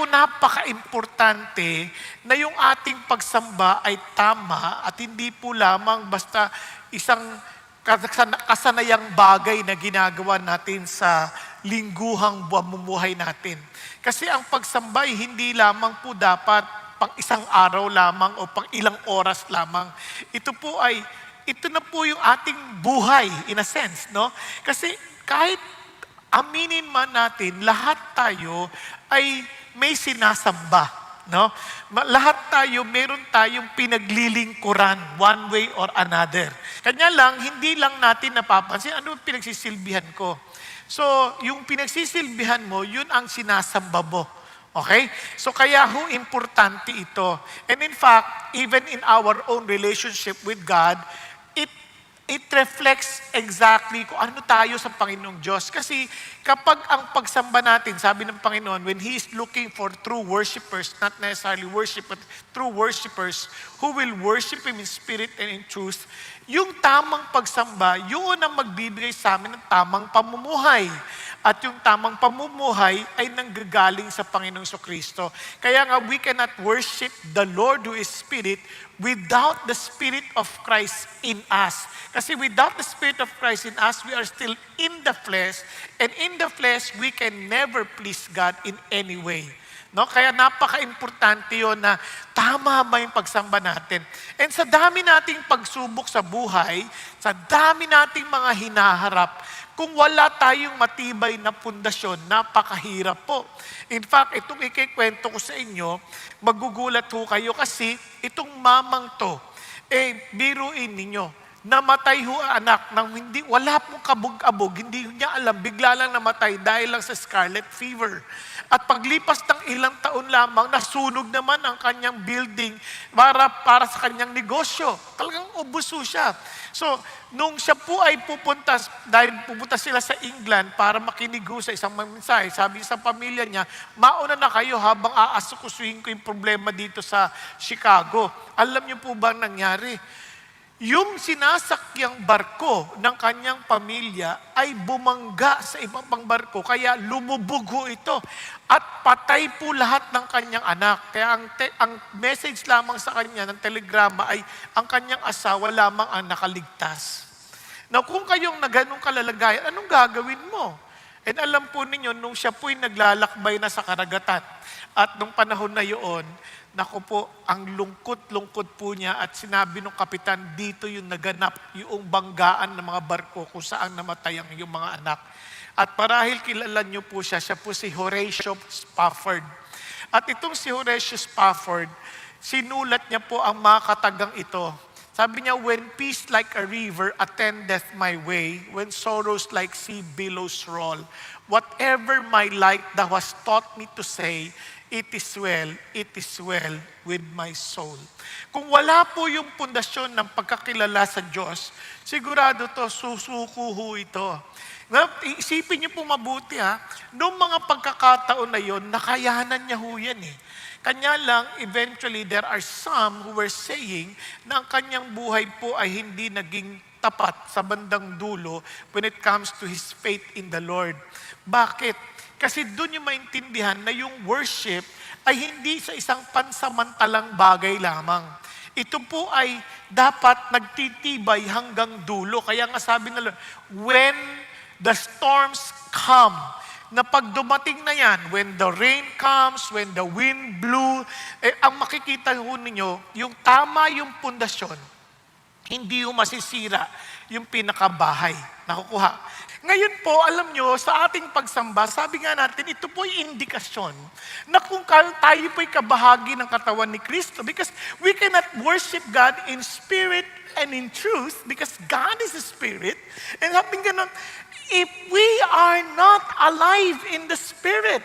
napaka-importante na yung ating pagsamba ay tama at hindi po lamang basta isang kasanayang bagay na ginagawa natin sa lingguhang pamumuhay natin. Kasi ang pagsamba ay hindi lamang po dapat pang isang araw lamang o pang ilang oras lamang. Ito na po yung ating buhay in a sense, no? Kasi kahit aminin man natin, lahat tayo ay may sinasamba, no? Lahat tayo, meron tayong pinaglilingkuran one way or another. Kanya lang, hindi lang natin napapansin, ano ang pinagsisilbihan ko? So, yung pinagsisilbihan mo, yun ang sinasamba mo. Okay? So kaya importante ito. And in fact, even in our own relationship with God, it reflects exactly kung ano tayo sa Panginoong Diyos. Kasi kapag ang pagsamba natin, sabi ng Panginoon, when He is looking for true worshipers, not necessarily worship, but true worshipers who will worship Him in spirit and in truth, yung tamang pagsamba, yun ang magbibigay sa amin ng tamang pamumuhay. At yung tamang pamumuhay ay nanggagaling sa Panginoong Kristo. Kaya nga, we cannot worship the Lord who is Spirit without the Spirit of Christ in us. Kasi without the Spirit of Christ in us, we are still in the flesh. And in the flesh, we can never please God in any way. No? Kaya napaka-importante yun na tama ba yung pagsamba natin. And sa dami nating pagsubok sa buhay, sa dami nating mga hinaharap, kung wala tayong matibay na pundasyon, napakahirap po. In fact, itong ikikwento ko sa inyo, magugulat ho kayo kasi itong mamang to, biruin ninyo, namatay ho ang anak nang wala pong kabog-abog, hindi niya alam, bigla lang namatay dahil lang sa scarlet fever. At paglipas ng ilang taon lamang, nasunog naman ang kanyang building para sa kanyang negosyo. Talagang ubuso siya. So, nung siya po ay dahil pupunta sila sa England para makinig sa isang mensahe, sabi sa pamilya niya, mauna na kayo habang aasukusuhin ko yung problema dito sa Chicago. Alam niyo po ba ang nangyari? Yung sinasakyang barko ng kanyang pamilya ay bumangga sa ibang pang barko, kaya lumubog ho ito. At patay po lahat ng kanyang anak. Kaya ang message lamang sa kanya ng telegrama ay ang kanyang asawa lamang ang nakaligtas. Now, kung kayong na ganong kalalagayan, anong gagawin mo? And alam po ninyo, nung siya po'y naglalakbay na sa karagatan, at nung panahon na yun, naku po, ang lungkot-lungkot po niya at sinabi ng kapitan, dito yung naganap yung banggaan ng mga barko kung saan namatay ang yung mga anak. At marahil kilala niyo po siya po si Horatio Spafford. At itong si Horatio Spafford, sinulat niya po ang mga katagang ito. Sabi niya, when peace like a river attendeth my way, when sorrows like sea billows roll, whatever my light thou hast taught me to say, it is well with my soul. Kung wala po yung pundasyon ng pagkakilala sa Diyos, sigurado to, susuko ho ito. Isipin niyo po mabuti noong mga pagkakataon na yon, nakayanan niya ho yan Kanya lang, eventually, there are some who were saying na ang kanyang buhay po ay hindi naging tapat sa bandang dulo when it comes to his faith in the Lord. Bakit? Kasi doon yung maintindihan na yung worship ay hindi sa isang pansamantalang bagay lamang. Ito po ay dapat nagtitibay hanggang dulo. Kaya nga sabi na Lord, when the storms come, na pag dumating na yan, when the rain comes, when the wind blew, ang makikita ho ninyo, yung tama yung pundasyon, hindi yung masisira yung pinakabahay. Nakukuha. Ngayon po, alam nyo, sa ating pagsamba, sabi nga natin, ito po yung indikasyon na kung tayo po'y kabahagi ng katawan ni Kristo because we cannot worship God in spirit and in truth because God is a spirit. And sabi ganun, if we are not alive in the spirit,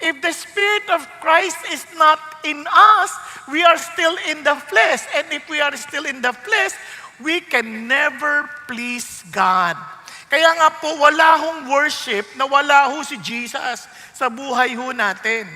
if the Spirit of Christ is not in us, we are still in the flesh. And if we are still in the flesh, we can never please God. Kaya nga po, wala hong worship na wala ho si Jesus sa buhay ho natin.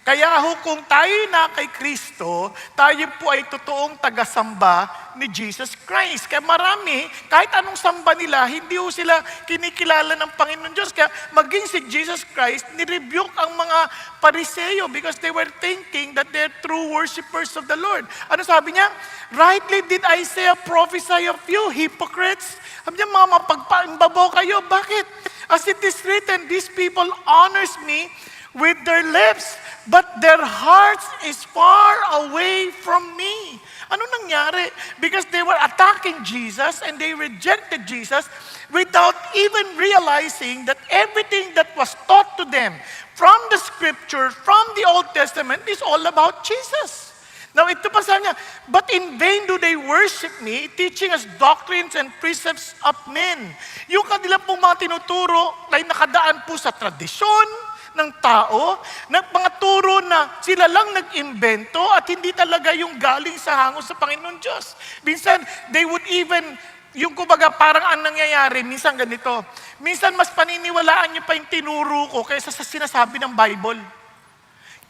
Kaya kung tayo na kay Kristo, tayo po ay totoong tagasamba ni Jesus Christ. Kaya marami, kahit anong samba nila, hindi po sila kinikilala ng Panginoon Diyos. Kaya maging si Jesus Christ, nirebuke ang mga Pariseo because they were thinking that they're true worshipers of the Lord. Ano sabi niya? Rightly did Isaiah prophesy of you, hypocrites. Sabi niya, mga mapagpaimbabaw kayo. Bakit? As it is written, these people honors me with their lips, but their hearts is far away from me. Ano nangyari? Because they were attacking Jesus and they rejected Jesus without even realizing that everything that was taught to them from the scripture, from the Old Testament, is all about Jesus. Now, ito pa sabi niya, but in vain do they worship me, teaching us doctrines and precepts of men. Yung kanila pong mga tinuturo ay nakadaan po sa tradisyon ng tao, na mga turo na sila lang nag-imbento at hindi talaga yung galing sa hango sa Panginoon Diyos. Minsan, they would even, yung kumbaga parang ang nangyayari, minsan ganito, minsan mas paniniwalaan niyo pa yung tinuro ko kaysa sa sinasabi ng Bible.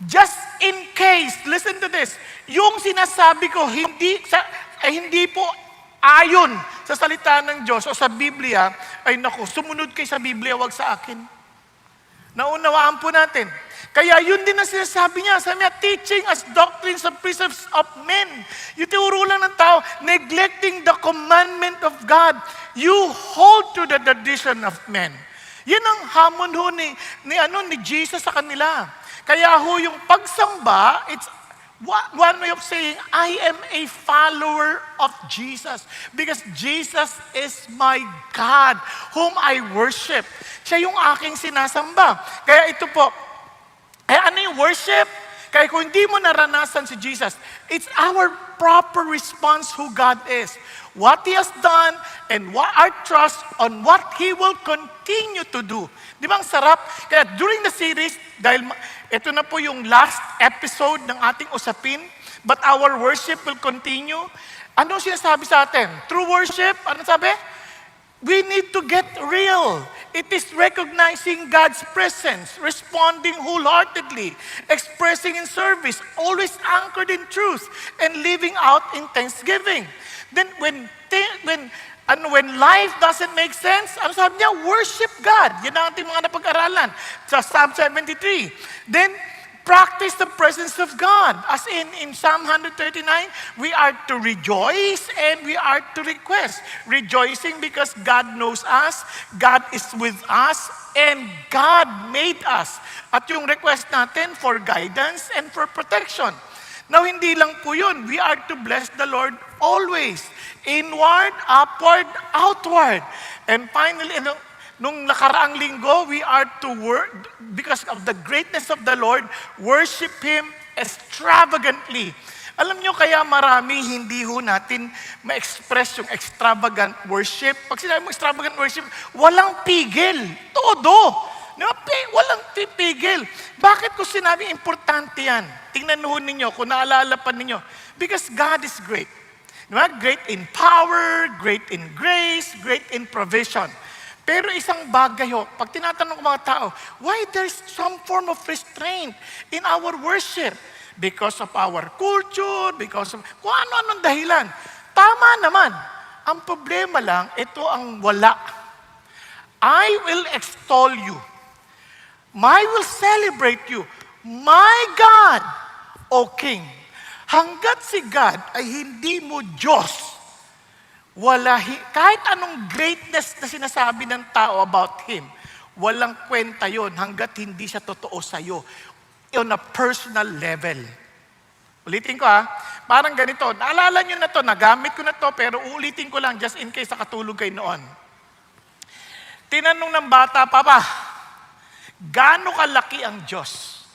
Just in case, listen to this, yung sinasabi ko hindi po ayon sa salita ng Diyos o sa Biblia, ay naku, sumunod kayo sa Biblia, wag sa akin. Naunawaan po natin. Kaya yun din ang sinasabi niya. Sabi niya, teaching as doctrines and precepts of men. Yung tinuro lang ng tao, neglecting the commandment of God. You hold to the tradition of men. Yan ang hamon ho ni Jesus sa kanila. Kaya ho yung pagsamba, it's one way of saying, I am a follower of Jesus. Because Jesus is my God, whom I worship. Siya yung aking sinasamba. Kaya ito po, ano yung worship? Kaya kung hindi mo naranasan si Jesus, it's our proper response who God is. What He has done and what our trust on what He will continue to do. Di ba ang sarap? Kaya during the series, dahil ito na po yung last episode ng ating usapin, but our worship will continue. Ano sinasabi sa atin? True worship, ano sabi? We need to get real. It is recognizing God's presence, responding wholeheartedly, expressing in service, always anchored in truth, and living out in thanksgiving. Then when life doesn't make sense, ano sabi niya? Worship God. Yan ang ating mga napag-aralan sa Psalm 73. Then, practice the presence of God. As in Psalm 139, we are to rejoice and we are to request. Rejoicing because God knows us, God is with us, and God made us. At yung request natin for guidance and for protection. Now, hindi lang po yun. We are to bless the Lord always. Inward, upward, outward. And finally, nung nakaraang linggo, we are to work, because of the greatness of the Lord, worship Him extravagantly. Alam nyo, kaya marami hindi ho natin ma-express yung extravagant worship. Pag sinabi mo extravagant worship, walang pigil. Todo. Walang pipigil. Bakit ko sinabi importante yan? Tingnan ho ninyo, kung naalala pa ninyo. Because God is great. Diba? Great in power, great in grace, great in provision. Pero isang bagay ho, pag tinatanong ko mga tao, why there's some form of restraint in our worship? Because of our culture, because of kung ano-anong dahilan. Tama naman. Ang problema lang, ito ang wala. I will extol you. I will celebrate you. My God, O King. Hanggat si God ay hindi mo Diyos, kahit anong greatness na sinasabi ng tao about Him, walang kwenta yon hanggat hindi siya totoo sa'yo on a personal level. Ulitin ko parang ganito, naalala nyo na to, nagamit ko na to, pero ulitin ko lang just in case nakatulog kayo noon. Tinanong ng bata, Papa, gaano kalaki ang Diyos?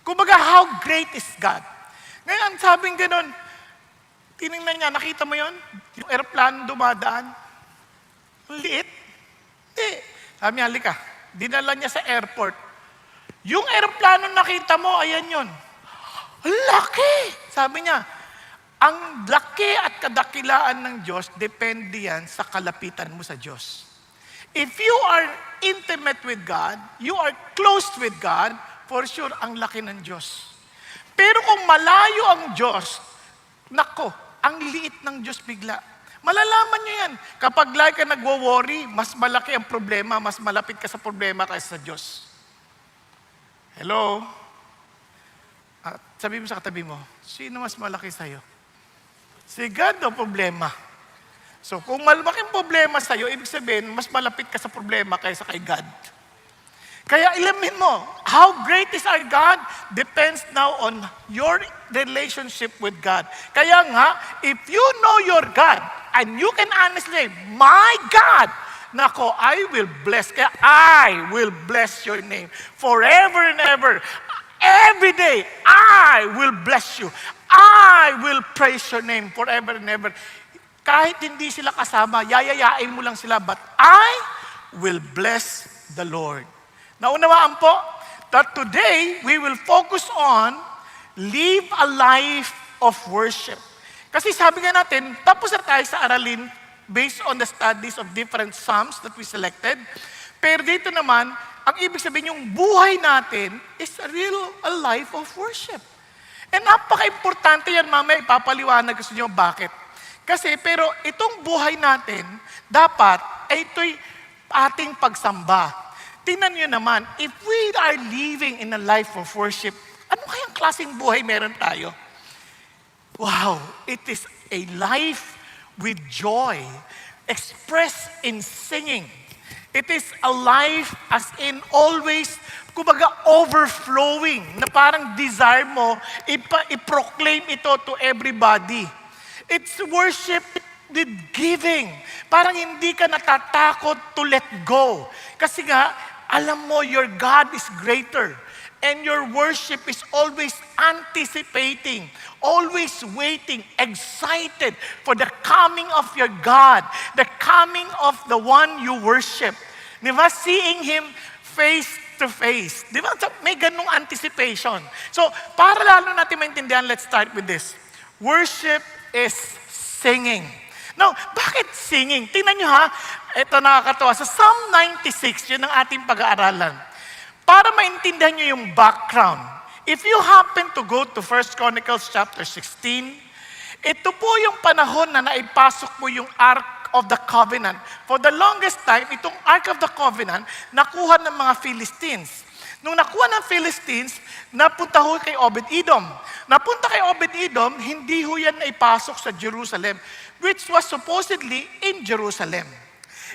Kumbaga, how great is God? Ngayon, sabing ganun, tinignan niya, nakita mo yon? Yung aeroplano dumadaan. Ang liit. Sabi niya, halika. Dinala niya sa airport. Yung aeroplano nakita mo, ayan yon. Ang laki! Sabi niya, ang laki at kadakilaan ng Diyos, depende yan sa kalapitan mo sa Diyos. If you are intimate with God, you are close with God, for sure, ang laki ng Diyos. Pero kung malayo ang Diyos, nako, ang liit ng Diyos bigla. Malalaman nyo yan. Kapag lagi ka nagwo-worry, mas malaki ang problema, mas malapit ka sa problema kaysa sa Diyos. Hello? At sabi mo sa katabi mo, sino mas malaki sa'yo? Si God o problema? So kung malaking problema sa'yo, ibig sabihin, mas malapit ka sa problema kaysa kay God. Kaya ilamin mo, how great is our God depends now on your relationship with God. Kaya nga, if you know your God, and you can honestly say, my God, nako, I will bless. Kaya I will bless your name forever and ever. Every day, I will bless you. I will praise your name forever and ever. Kahit hindi sila kasama, yayayain mo lang sila, but I will bless the Lord. Naunawaan po that today we will focus on live a life of worship. Kasi sabi nga natin, tapos na tayo sa aralin based on the studies of different psalms that we selected. Pero dito naman, ang ibig sabihin yung buhay natin is a life of worship. And napaka-importante yan, mamaya ipapaliwanag ko sa inyo bakit. Kasi, pero itong buhay natin, dapat, ay ito'y ating pagsamba. Tingnan nyo naman, if we are living in a life of worship, ano kayang klaseng buhay meron tayo? Wow, it is a life with joy, expressed in singing. It is a life as in always, kumbaga overflowing, na parang desire mo, i-proclaim ito to everybody. It's worship with giving. Parang hindi ka natatakot to let go. Kasi nga, alam mo, your God is greater. And your worship is always anticipating, always waiting, excited for the coming of your God, the coming of the one you worship. Di ba? Seeing Him face to face. Di ba? May ganung anticipation. So, para lalo natin maintindihan, let's start with this. Worship is singing. Now, bakit singing? Tingnan nyo ha, ito nakakatawa. Sa Psalm 96, yun ang ating pag-aaralan. Para maintindihan nyo yung background, if you happen to go to 1 Chronicles chapter 16, ito po yung panahon na naipasok po yung Ark of the Covenant. For the longest time, itong Ark of the Covenant, nakuha ng mga Philistines. Nung nakuha ng Philistines, napunta ho kay Obed-Edom. Napunta kay Obed-Edom, hindi ho yan naipasok sa Jerusalem, which was supposedly in Jerusalem.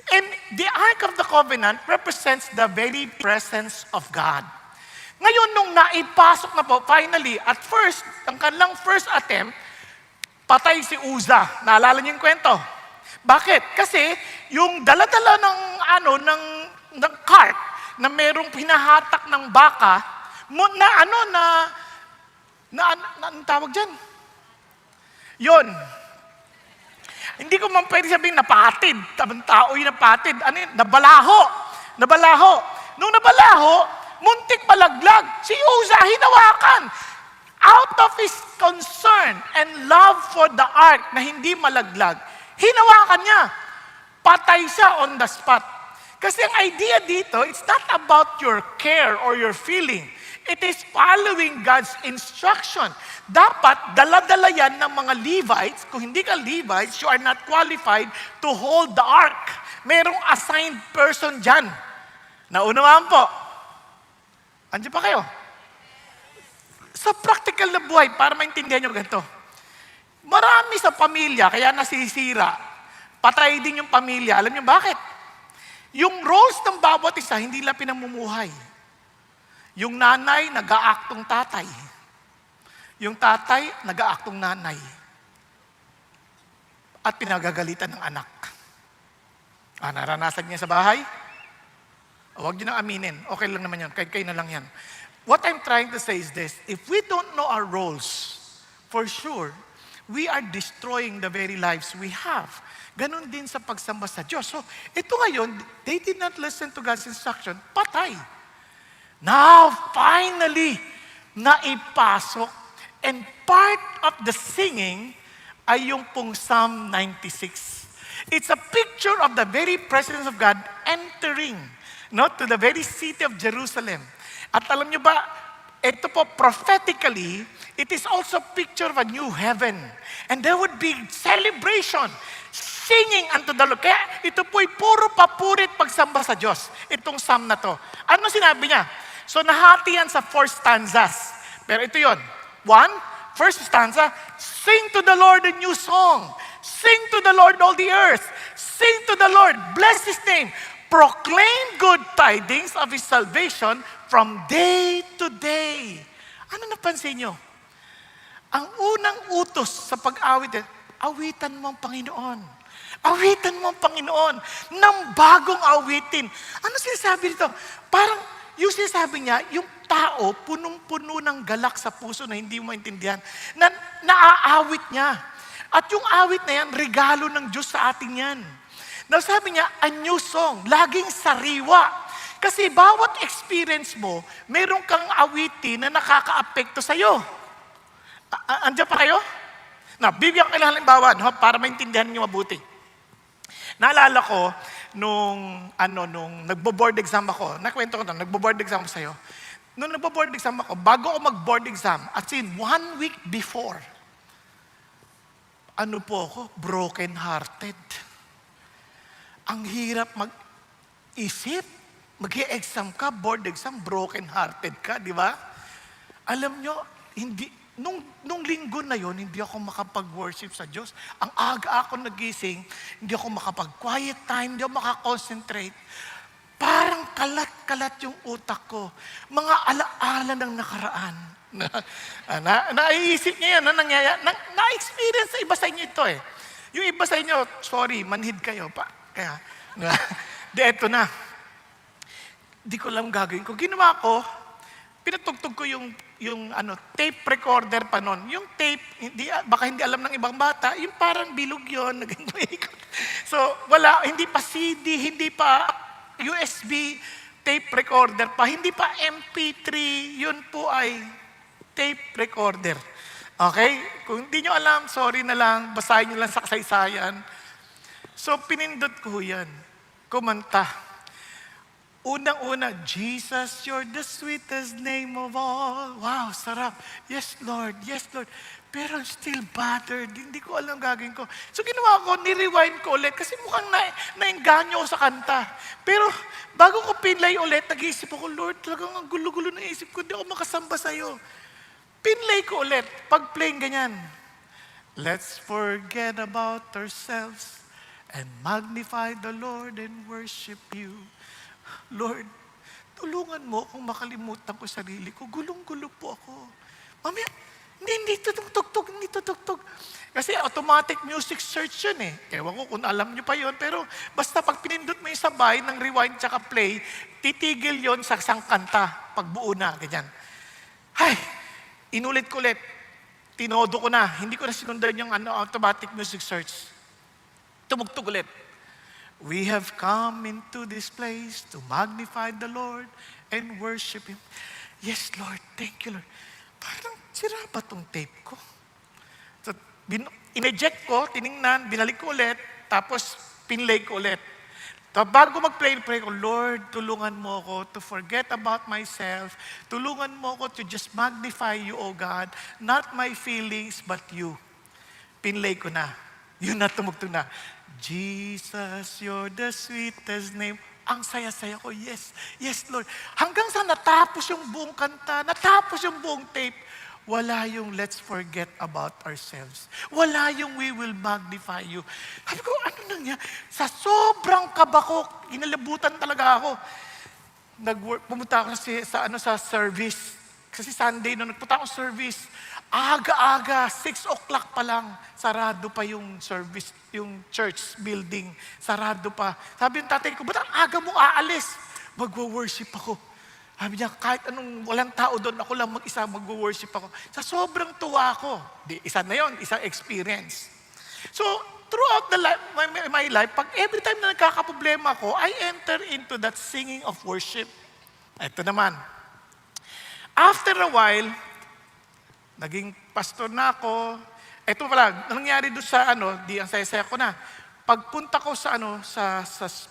And the Ark of the Covenant represents the very presence of God. Ngayon, nung naipasok na po, finally, at first, ang kanilang first attempt, patay si Uza. Naalala niyo yung kwento? Bakit? Kasi yung dala-dala ng cart na merong pinahatak ng baka, anong tawag dyan? Yun. Hindi ko man pwede sabihin napatid. Tabang tao yung napatid. Ano yun? Nabalaho. Nabalaho. Nung nabalaho, muntik malaglag. Si Uza, hinawakan. Out of his concern and love for the ark na hindi malaglag, hinawakan niya. Patay siya on the spot. Kasi ang idea dito, it's not about your care or your feeling. It is following God's instruction. Dapat, dala-dala yan ng mga Levites. Kung hindi ka Levites, you are not qualified to hold the ark. Merong assigned person dyan. Naunawaan po. Andiyan pa kayo? Sa practical na buhay, para maintindihan nyo ganito. Marami sa pamilya, kaya nasisira. Patay din yung pamilya. Alam nyo bakit? Yung roles ng bawat isa, hindi lang pinamumuhay. Yung nanay, nag-aaktong tatay. Yung tatay, nag-aaktong nanay. At pinagagalitan ng anak. Naranasan niya sa bahay? Huwag niyo nang aminin. Okay lang naman yan. Kayo na lang yan. What I'm trying to say is this. If we don't know our roles, for sure, we are destroying the very lives we have. Ganon din sa pagsamba sa Diyos. So, ito ngayon, they did not listen to God's instruction. Patay. Now, finally, naipasok. And part of the singing ay yung pong Psalm 96. It's a picture of the very presence of God entering to the very city of Jerusalem. At alam nyo ba, ito po, prophetically, it is also picture of a new heaven. And there would be celebration, singing unto the Lord. Kaya ito po'y puro papurit pagsamba sa Diyos. Itong psalm na to. Ano sinabi niya? So nahati yan sa 4 stanzas. Pero ito yon. 1, first stanza, sing to the Lord a new song. Sing to the Lord all the earth. Sing to the Lord, bless His name. Proclaim good tidings of His salvation from day to day. Ano napansin nyo? Ang unang utos sa pag-awit, awitan mo ang Panginoon. Awitan mo ang Panginoon ng bagong awitin. Ano sinasabi dito? Parang yung sinasabi niya, yung tao punong-puno ng galak sa puso na hindi mo maintindihan, na naaawit niya. At yung awit na yan, regalo ng Diyos sa atin yan. Nasabi niya, a new song, laging sariwa. Kasi bawat experience mo, meron kang awitin na nakaka-apekto sa'yo. Andiyan pa kayo? Bibigyan ko kayo ng halimbawa, no, para maintindihan niyo mabuti. Naalala ko, nung nagbo-board exam ako, nakwento ko na, nagbo-board exam ako sa'yo. Nung nagbo-board exam ako, bago ako mag-board exam, as in 1 week before, ako, broken-hearted. Ang hirap mag-isip. Mag-i-exam ka, board exam, broken-hearted ka, di ba? Alam nyo, nung linggo na yon, hindi ako makapag-worship sa Diyos. Ang aga ako nagising, hindi ako makapag-quiet time, hindi ako makakonsentrate. Parang kalat-kalat yung utak ko. Mga alaala ng nakaraan. Naiisip niya yan, na-experience sa iba sa inyo ito eh. Yung iba sa inyo, sorry, manhid kayo pa. Kaya, eto na. Di ko alam gagawin ko. Ginawa ko, pinatugtog ko yung tape recorder pa nun. Yung tape, baka hindi alam ng ibang bata, yung parang bilog yun. So, wala, hindi pa CD, hindi pa USB tape recorder pa, hindi pa MP3, yun po ay tape recorder. Okay? Kung hindi nyo alam, sorry na lang, basahin nyo lang sa kasaysayan. So, pinindot ko yan. Kumanta. Unang-una, Jesus, you're the sweetest name of all. Wow, sarap. Yes, Lord. Yes, Lord. Pero I'm still battered. Hindi ko alam gagawin ko. So ginawa ko, ni-rewind ko ulit kasi mukhang naengganyo ako sa kanta. Pero bago ko pinlay ulit, nag-iisip ako, Lord, talagang ang gulo-gulo na isip ko, hindi ako makasamba sa'yo. Pinlay ko ulit. Pag-playing ganyan. Let's forget about ourselves and magnify the Lord and worship you. Lord, tulungan mo kung makalimutan ko sarili ko. Gulong-gulo po ako. Mamaya, hindi tutugtog. Kasi automatic music search yun eh. Ewan ko kung alam nyo pa yun, pero basta pag pinindot mo yung sabay ng rewind tsaka play, titigil yon sa isang kanta, pagbuo na, ganyan. Hay, inulit ko ulit. Tinodo ko na. Hindi ko na sinundan yung automatic music search. Tumugtog ulit. We have come into this place to magnify the Lord and worship Him. Yes, Lord. Thank you, Lord. Parang sira ba tong tape ko? So, in-eject ko, tiningnan, binalik ko ulit, tapos pinlay ko ulit. Tapos bago mag-play ko, Lord, tulungan mo ako to forget about myself. Tulungan mo ako to just magnify you, O God. Not my feelings, but you. Pinlay ko na. Yun na, tumugtog na. Jesus, you're the sweetest name. Ang saya-saya ko, yes, yes, Lord. Hanggang sa natapos yung buong kanta, natapos yung buong tape, wala yung let's forget about ourselves. Wala yung we will magnify you. Sabi ko, ano nangyari? Sa sobrang kaba ko, inalabutan talaga ako. Pumunta ako sa service. Kasi Sunday, nung nagpunta ako sa service, aga-aga, 6 o'clock pa lang, sarado pa yung service, yung church building, sarado pa. Sabi ng tatay ko, ba't ang aga mo aalis? Magwo-worship ako. Sabi niya, kahit anong walang tao doon, ako lang mag-isa, magwo-worship ako. Sa sobrang tuwa ko. Isa na yon, isang experience. So, throughout my life, every time na nagkakaproblema ko, I enter into that singing of worship. Ito naman. After a while, naging pastor na ako. Ito pala, nangyari doon sa ang saya-saya ko na. Pagpunta ko sa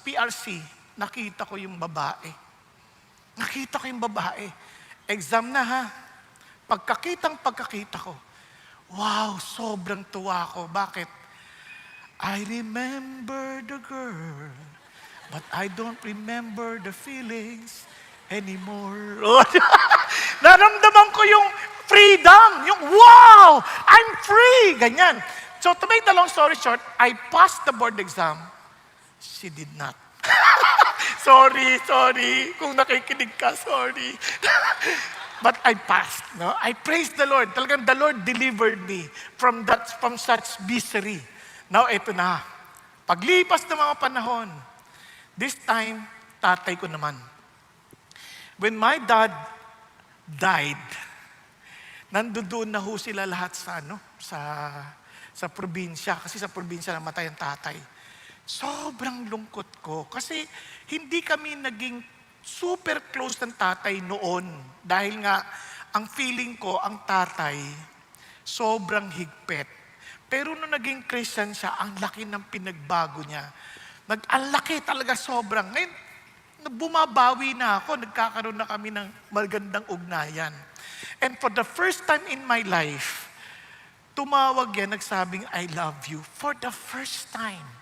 PRC, nakita ko yung babae. Exam na ha. Pagkakita ko, wow, sobrang tuwa ko. Bakit? I remember the girl, but I don't remember the feelings anymore. Naramdaman ko yung freedom, yung wow, I'm free, ganyan. So to make the long story short, I passed the board exam. She did not. Sorry. Kung nakikinig ka, sorry. But I passed. No? I praise the Lord. Talagang the Lord delivered me from such misery. Now, eto na. Paglipas ng mga panahon, this time, tatay ko naman. When my dad died, nandoon na ho sila lahat sa probinsya. Kasi sa probinsya namatay ang tatay. Sobrang lungkot ko. Kasi hindi kami naging super close ng tatay noon. Dahil nga, ang feeling ko, ang tatay, sobrang higpit. Pero nung naging Christian siya, ang laki ng pinagbago niya. Ang laki talaga sobrang. Ngayon, bumabawi na ako, nagkakaroon na kami ng magandang ugnayan. And for the first time in my life, tumawag yan, nagsabing, I love you. For the first time.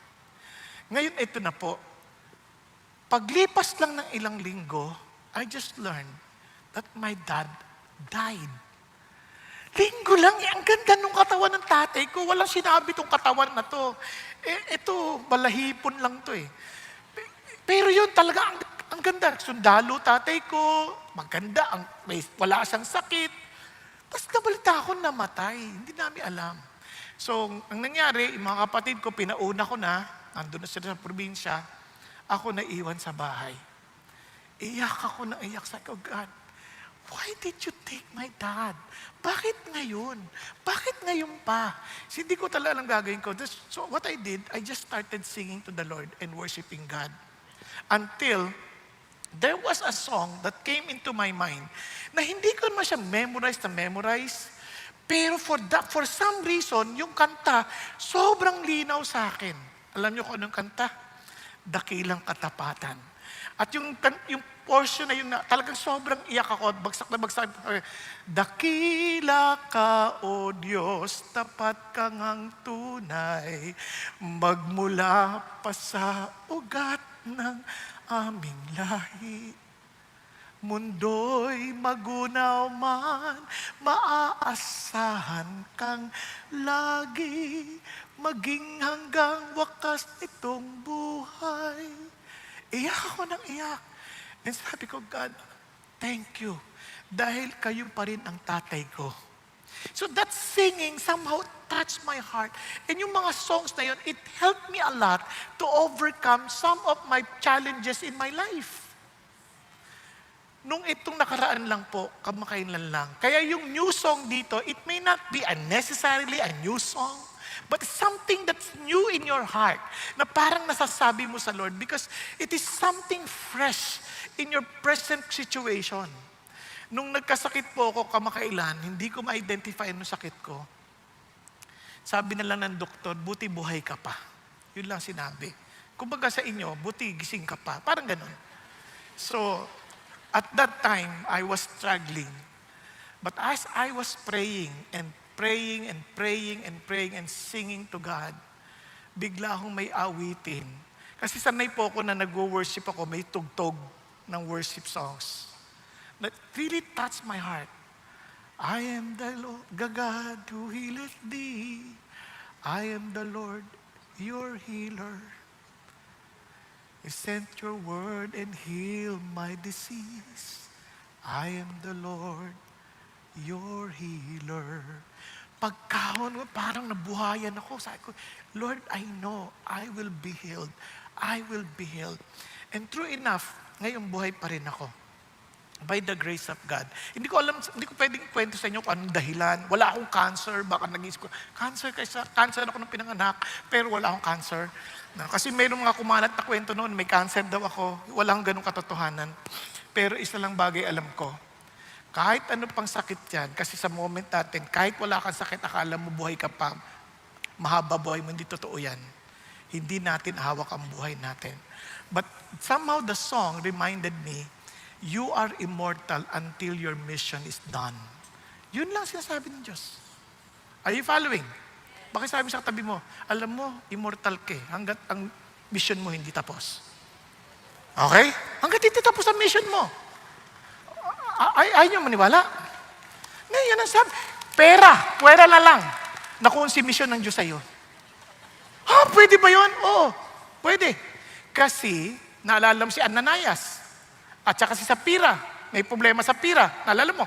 Ngayon, ito na po. Paglipas lang ng ilang linggo, I just learned that my dad died. Linggo lang, ang ganda nung katawan ng tatay ko. Walang sinabi tong katawan na to. Ito, balahipon lang to eh. Pero yun talaga, ang ganda. Sundalo tatay ko, maganda, wala siyang sakit. Tapos nabalita ako namatay. Hindi namin alam. So, ang nangyari, yung mga kapatid ko, pinauna ko na, nandun na sila sa probinsya, ako naiwan sa bahay. Iyak ako na iyak sa ko, God, why did you take my dad? Bakit ngayon? Bakit ngayon pa? So, hindi ko talaga alam gagawin ko. So what I did, I just started singing to the Lord and worshiping God. Until there was a song that came into my mind na hindi ko naman siya memorize, pero for some reason, yung kanta, sobrang linaw sa akin. Alam niyo kung anong kanta? Dakilang Katapatan. At yung portion na yun, talagang sobrang iyak ako at bagsak na bagsak. Dakila ka, O Diyos, tapat kang ang tunay, magmula pa sa ugat ng aming lahi. Mundo'y magunaw man, maaasahan kang lagi, maging hanggang wakas nitong buhay. Iyak ako ng iyak. And sabi ko, God, thank you. Dahil kayo pa rin ang tatay ko. So that singing somehow touched my heart. And yung mga songs na yun, it helped me a lot to overcome some of my challenges in my life. Nung itong nakaraan lang po, kamakailan lang. Kaya yung new song dito, it may not be necessarily a new song, but something that's new in your heart, na parang nasasabi mo sa Lord because it is something fresh in your present situation. Nung nagkasakit po ako kamakailan, hindi ko ma-identify anong sakit ko. Sabi na lang ng doktor, buti buhay ka pa. Yun lang sinabi. Kumbaga sa inyo, buti gising ka pa. Parang ganun. So, at that time, I was struggling. But as I was praying and praying and praying and praying and singing to God, bigla akong may awitin. Kasi sanay po ako na nag-worship ako, may tugtog ng worship songs. That really touched my heart. I am the Lord, God who healeth thee. I am the Lord, your healer. You sent your word and healed my disease. I am the Lord, your healer. Pagkahon, parang nabuhayan ako. Sabi ko, Lord, I know I will be healed. I will be healed. And true enough, ngayong buhay pa rin ako. By the grace of God. Hindi ko pwedeng kwento sa inyo kung anong dahilan. Wala akong cancer, baka nag-isip ko, cancer ako nung pinanganak, pero wala akong cancer. No, kasi mayroong mga kumalat na kwento noon, may cancer daw ako. Walang ganong katotohanan. Pero isa lang bagay alam ko, kahit ano pang sakit yan, kasi sa moment natin, kahit wala kang sakit, akala mo buhay ka pa, mahaba buhay mo, hindi totoo yan. Hindi natin hawak ang buhay natin. But somehow the song reminded me, You are immortal until your mission is done. Yun lang sinasabi ng Diyos. Are you following? Bakit sabi sa katabi mo, alam mo, immortal ka hanggat ang mission mo hindi tapos. Okay? Hanggat hindi tapos ang mission mo. Ayaw nyo maniwala? Ngayon ang sabi, pwera na lang na kung si mission ng Diyos sa'yo. Pwede ba yun? Oo, pwede. Kasi, naalala mo si Ananias at saka si Sapphira. May problema sa Sapphira. Naalala mo?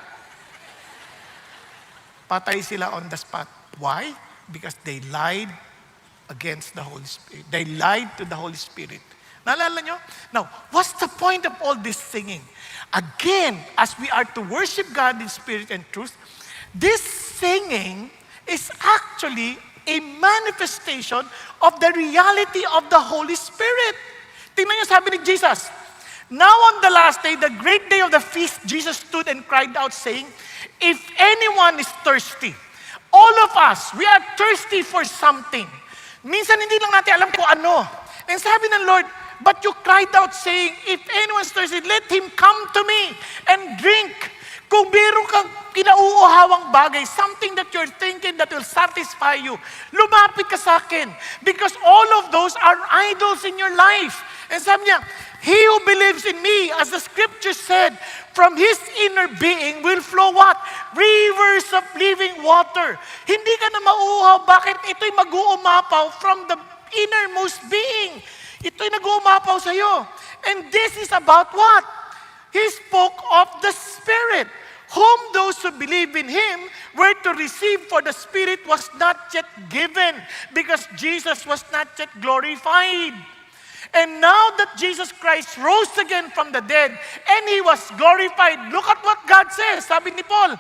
Patay sila on the spot. Why? Because they lied against the Holy Spirit. They lied to the Holy Spirit. Naalala nyo? Now, what's the point of all this singing? Again, as we are to worship God in spirit and truth, this singing is actually a manifestation of the reality of the Holy Spirit. Tingnan nyo sabi ni Jesus, now on the last day, the great day of the feast, Jesus stood and cried out saying, if anyone is thirsty, all of us, we are thirsty for something. Minsan hindi lang natin alam kung ano. And sabi ng Lord, but you cried out saying, if anyone is thirsty, let him come to me and drink. Kung meron kang kinauuhawang bagay, something that you're thinking that will satisfy you, lumapit ka sa akin. Because all of those are idols in your life. And sabi niya, he who believes in me, as the scripture said, from his inner being will flow what? Rivers of living water. Hindi ka na mauuhaw. Bakit? Ito'y mag-uumapaw from the innermost being. Ito'y nag-uumapaw sa'yo. And this is about what? He spoke of the Spirit, whom those who believe in Him were to receive, for the Spirit was not yet given, because Jesus was not yet glorified. And now that Jesus Christ rose again from the dead, and He was glorified, look at what God says. Sabi ni Paul,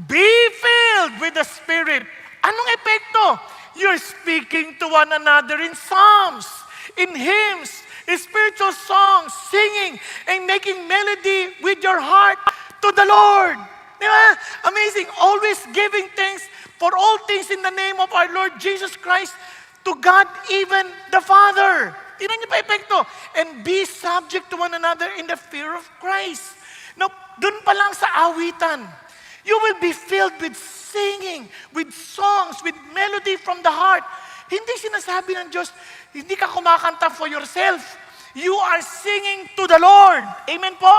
be filled with the Spirit. Anong epekto? You're speaking to one another in psalms, in hymns, in spiritual songs, singing, and making melody with your heart to the Lord. Diba? Amazing. Always giving thanks for all things in the name of our Lord Jesus Christ to God, even the Father. Tingnan niyo pa epekto. And be subject to one another in the fear of Christ. Now, dun pa lang sa awitan, you will be filled with singing, with songs, with melody from the heart. Hindi sinasabi ng Diyos, hindi ka kumakanta for yourself. You are singing to the Lord. Amen po?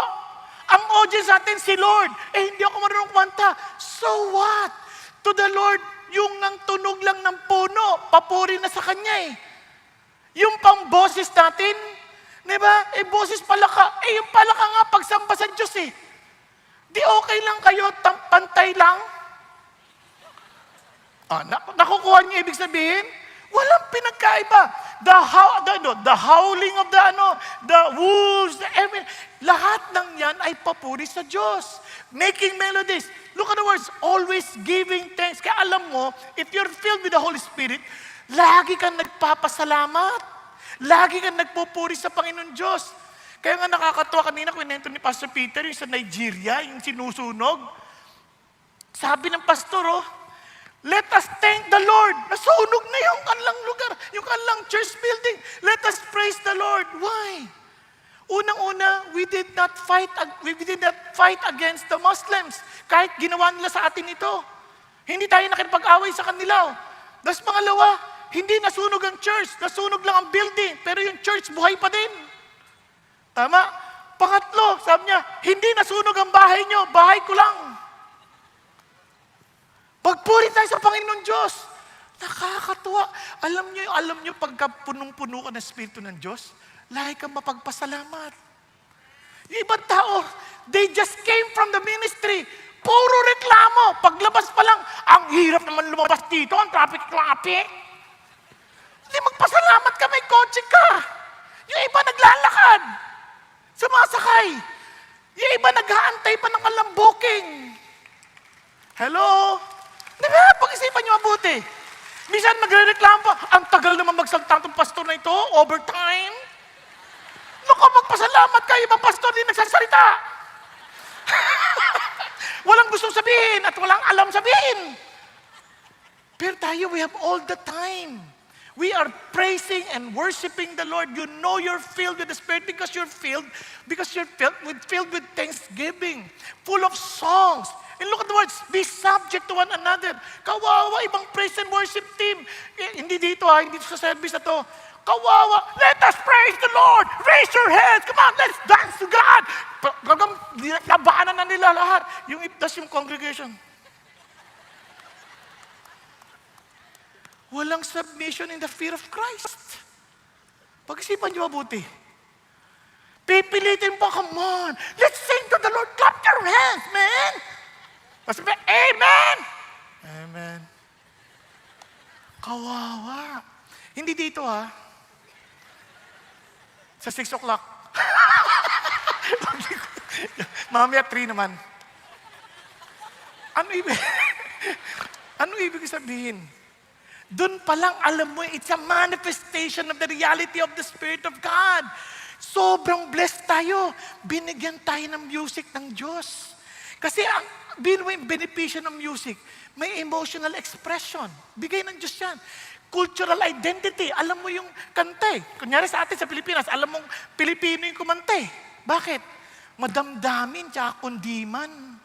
Ang audience natin si Lord. Hindi ako marunong kumanta. So what? To the Lord, yung ang tunog lang ng puno, papuri na sa Kanya Yung pang boses natin, di ba? Boses palaka. Yung palaka nga, pagsamba sa Diyos Di okay lang kayo, pantay lang? Nakukuha niyo ibig sabihin? Walang pinagkaiba. The howling of the wolves, lahat ng yan ay papuri sa Diyos. Making melodies. Look at the words, always giving thanks. Kaya alam mo, if you're filled with the Holy Spirit, lagi kang nagpapasalamat. Lagi kang nagpupuri sa Panginoon Diyos. Kaya nga nakakatuwa kanina, kwento ni Pastor Peter, yung sa Nigeria, yung sinusunog. Sabi ng pastor, let us thank the Lord. Nasunog na yung kanilang lugar, yung kanilang church building. Let us praise the Lord. Why? Unang-una, we did not fight against the Muslims. Kahit ginawa nila sa atin ito. Hindi tayo nakipag-away sa kanila. Tapos pangalawa, hindi nasunog ang church. Nasunog lang ang building. Pero yung church, buhay pa din. Tama? Pangatlo, sabi niya, hindi nasunog ang bahay niyo. Bahay ko lang. Pagpuri tayo sa Panginoon Diyos. Nakakatuwa. Alam niyo, pagka punong-puno ka ng Espiritu ng Diyos, lagi kang mapagpasalamat. Yung ibang tao, they just came from the ministry. Puro reklamo. Paglabas pa lang, ang hirap naman lumabas dito, ang traffic. Hindi magpasalamat ka, may kotse ka. Yung iba naglalakad. Sumasakay. Yung iba nag-aantay pa ng alambuking. Hello? Diba? Pag-isipan niyo mabuti. Minsan magre-reklamo pa, ang tagal naman magsalta itong pastor na ito, overtime. Naku, magpasalamat kayo, ibang pastor din nagsasalita. Walang gustong sabihin at walang alam sabihin. Pero tayo, we have all the time. We are praising and worshiping the Lord. You know you're filled with the Spirit because you're filled with thanksgiving, full of songs. And look at the words, be subject to one another. Kawawa, ibang praise and worship team. Hindi dito hindi sa service na to. Kawawa, let us praise the Lord. Raise your hands. Come on, let's dance to God. Labanan na nila lahat. Tas yung congregation. Walang submission in the fear of Christ. Pag-isipan niyo mabuti. Pipilitin pa, come on. Let's sing to the Lord. Clap your hands, man. Tapos amen. Amen. Kawawa. Hindi dito Sa 6 o'clock. Mamaya 3 naman. Ano ibig sabihin? Doon pa lang alam mo, it's a manifestation of the reality of the Spirit of God. Sobrang blessed tayo. Binigyan tayo ng music ng Diyos. Kasi ang benepisyo ng music, may emotional expression. Bigay ng Diyos yan. Cultural identity. Alam mo yung kante. Kunyari sa atin sa Pilipinas, alam mong Pilipino yung kumante. Bakit? Madamdamin tsaka kundiman.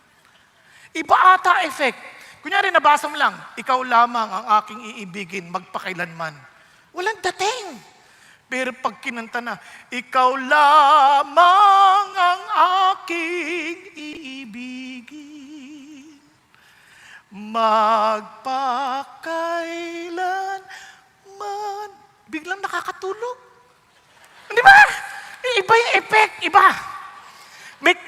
Iba ata effect. Kunyari, nabasa mo lang, ikaw lamang ang aking iibigin magpakailanman. Walang dating. Pero pag kinanta na, ikaw lamang ang aking iibigin magpakailanman. Biglang nakakatulog. Di ba? Iba yung effect, iba. May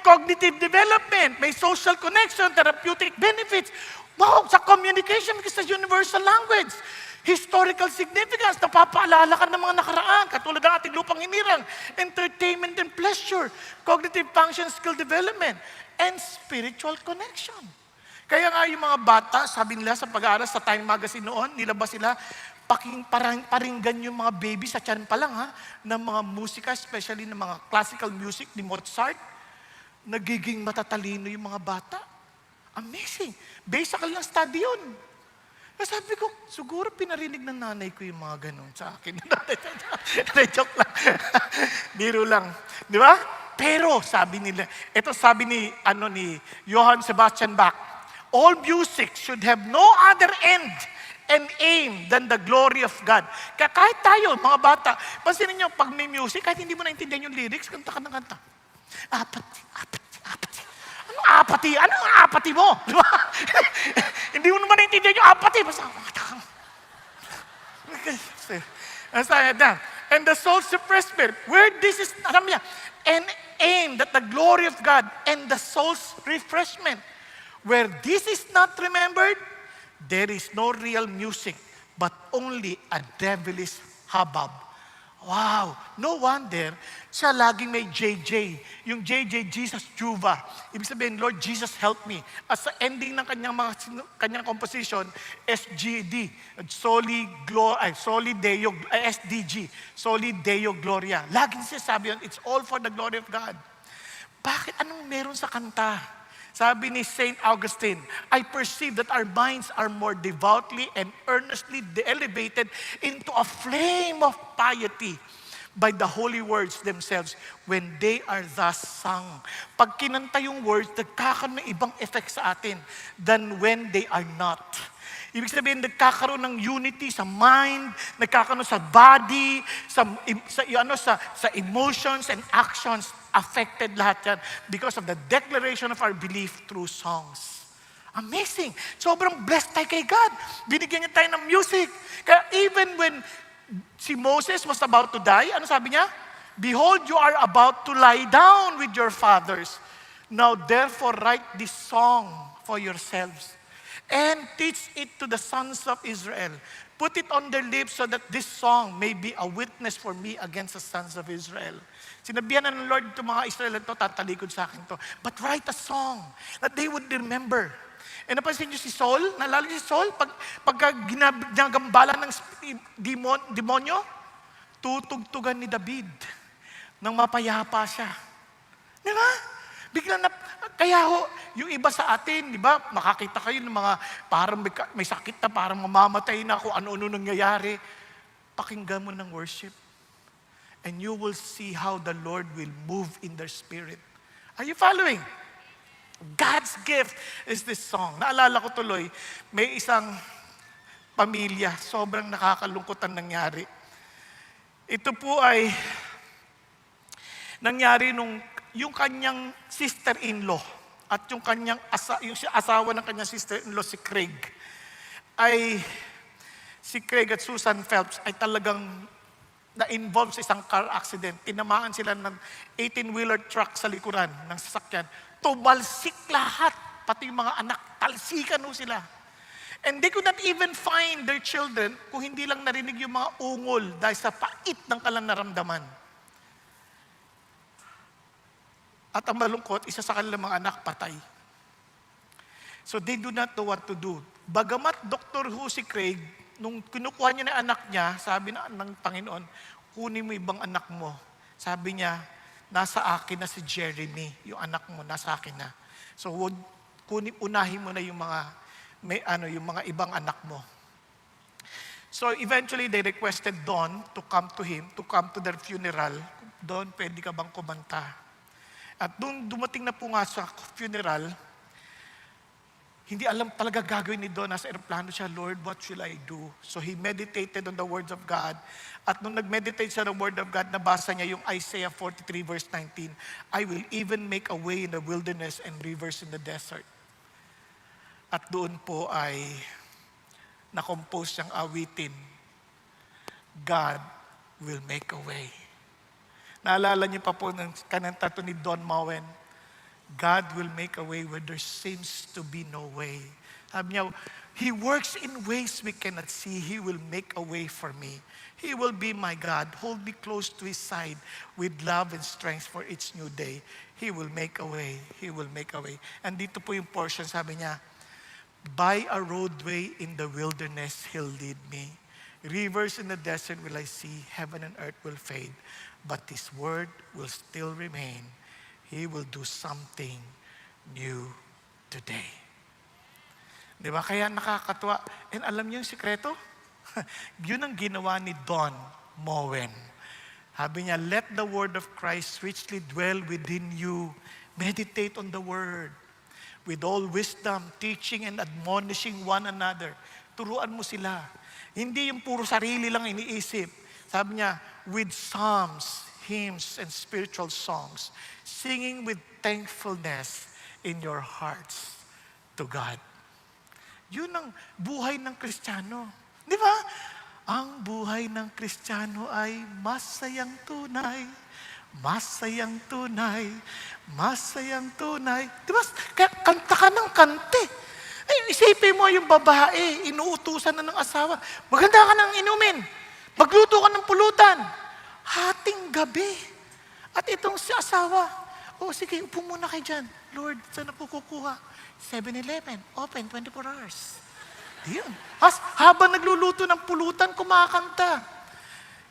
cognitive development, may social connection, therapeutic benefits. Wow, sa communication, because sa universal language. Historical significance, napapaalala ka ng mga nakaraan, katulad ng ating lupang hinirang. Entertainment and pleasure, cognitive function, skill development, and spiritual connection. Kaya nga yung mga bata, sabi nila sa pag-aaral sa Time Magazine noon, nilabas sila, paringgan yung mga baby sa tiyan pa lang ng mga musika, especially ng mga classical music ni Mozart. Nagiging matatalino yung mga bata. Amazing. Based sa kanilang study yun. Kaya sabi ko, siguro pinarinig ng nanay ko yung mga ganun sa akin. Joke lang. Biro lang. Di ba? Pero sabi nila, ito sabi ni Johann Sebastian Bach, all music should have no other end and aim than the glory of God. Kaya kahit tayo, mga bata, pansinin niyo, pag may music, kahit hindi mo naintindihan yung lyrics, kanta ka ng kanta. Apati. Anong apati? Anong apati mo? Di ba? Hindi mo naman naintindihan yung apati. Basta, and the soul's suppressed spirit, where this is, alam niya, and aim that the glory of God and the soul's refreshment. Where this is not remembered, there is no real music, but only a devilish hubbub. Wow! No wonder, siya laging may JJ. Yung JJ, Jesus Juva. Ibig sabihin, Lord Jesus, help me. At sa ending ng kanyang composition, SGD, SDG, Soli Deo Gloria. Laging siya sabi yun, it's all for the glory of God. Bakit? Anong meron sa kanta? Sabi ni St. Augustine, I perceive that our minds are more devoutly and earnestly elevated into a flame of piety by the holy words themselves when they are thus sung. Pag kinanta yung words, nagkakaroon ng ibang effect sa atin than when they are not. Ibig sabihin, nagkakaroon ng unity sa mind, nagkakaroon sa body, sa emotions and actions, affected lahat yan because of the declaration of our belief through songs. Amazing! Sobrang blessed tayo kay God. Binigyan niya tayo ng music. Kaya even when si Moses was about to die, ano sabi niya? Behold, you are about to lie down with your fathers. Now therefore write this song for yourselves and teach it to the sons of Israel. Put it on their lips so that this song may be a witness for me against the sons of Israel. Sinabihan na ng Lord ito mga Israel, ito tatalikod sa akin to. But write a song that they would remember. E napansin niyo si Saul? Nalala niyo si Saul? Pagka ginagambala ng demonyo, tutugtugan ni David nang mapayapa siya. Di ba? Biglang kaya yung iba sa atin, di ba, makakita kayo ng mga parang may sakit na, parang mamamatay na kung ano-ano nangyayari. Pakinggan mo ng worship. And you will see how the Lord will move in their spirit. Are you following? God's gift is this song. Naalala ko tuloy, may isang pamilya, sobrang nakakalungkot ang nangyari. Ito po ay nangyari nung yung kanyang sister-in-law at yung kanyang asawa ng kanyang sister-in-law, si Craig, si Craig at Susan Phelps ay talagang na-involve sa isang car accident. Tinamaan sila ng 18-wheeler truck sa likuran ng sasakyan. Tumalsik lahat, pati yung mga anak, talsikan ho sila. And they could not even find their children kung hindi lang narinig yung mga ungol dahil sa pait ng kalang naramdaman. At ang malungkot, isa sa kanilang mga anak patay. So they do not know what to do. Bagamat Dr. Who si Craig, nung kinukuha niya na anak niya, sabi ng Panginoon, kunin mo ibang anak mo. Sabi niya, nasa akin na si Jeremy, yung anak mo, nasa akin na. So unahin mo na yung mga ibang anak mo. So eventually they requested Don to come to him, to come to their funeral. Don, pwede ka bang kumanta? At nung dumating na po nga sa funeral, hindi alam talaga gagawin ni Don. Nasa aeroplano siya, Lord, what shall I do? So he meditated on the words of God. At nung nag-meditate siya on the word of God, nabasa niya yung Isaiah 43 verse 19, I will even make a way in the wilderness and rivers in the desert. At doon po ay na-compose siyang awitin, God will make a way. Naalala niyo pa po ng kananta to ni Don Moen, God will make a way where there seems to be no way. Sabi niya, He works in ways we cannot see. He will make a way for me. He will be my God. Hold me close to His side with love and strength for each new day. He will make a way. He will make a way. And dito po yung portion, sabi niya, by a roadway in the wilderness, He'll lead me. Rivers in the desert will I see. Heaven and earth will fade. But His word will still remain. He will do something new today. Di ba? Kaya nakakatuwa. And alam niyo yung sikreto? Yun ang ginawa ni Don Moen. Sabi niya, let the word of Christ richly dwell within you. Meditate on the word. With all wisdom, teaching and admonishing one another. Turuan mo sila. Hindi yung puro sarili lang iniisip. Sabi niya, with psalms, hymns, and spiritual songs, singing with thankfulness in your hearts to God. Yun ang buhay ng Kristiyano. Di ba? Ang buhay ng Kristiyano ay masayang tunay, masayang tunay, masayang tunay. Di ba? Kanta ka ng kante. Ay, isipin mo yung babae, inuutusan na ng asawa. Maganda ka ng inumin. Magluto ka ng pulutan. Hating gabi. At itong si asawa, sige, upo muna kayo dyan. Lord, saan na po kukuha? 7-Eleven, open 24 hours. Diyan. Habang nagluluto ng pulutan, kumakanta.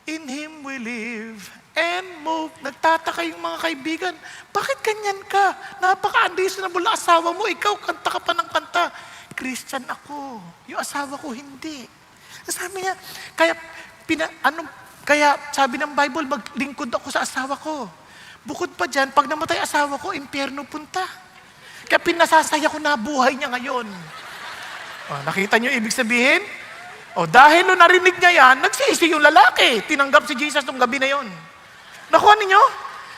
In Him we live and move. Nagtataka yung mga kaibigan, bakit ganyan ka? Napaka-unreasonable na asawa mo, ikaw kanta ka pa ng kanta. Christian ako. Yung asawa ko, hindi. Sabi niya, kaya sabi ng Bible, maglingkod ako sa asawa ko. Bukod pa dyan, pag namatay asawa ko, impyerno punta. Kaya pinasasaya ko na buhay niya ngayon. Nakita niyo ibig sabihin? Dahil nung narinig niya yan, nagsisi yung lalaki. Tinanggap si Jesus nung gabi na yon. Nakuha ninyo?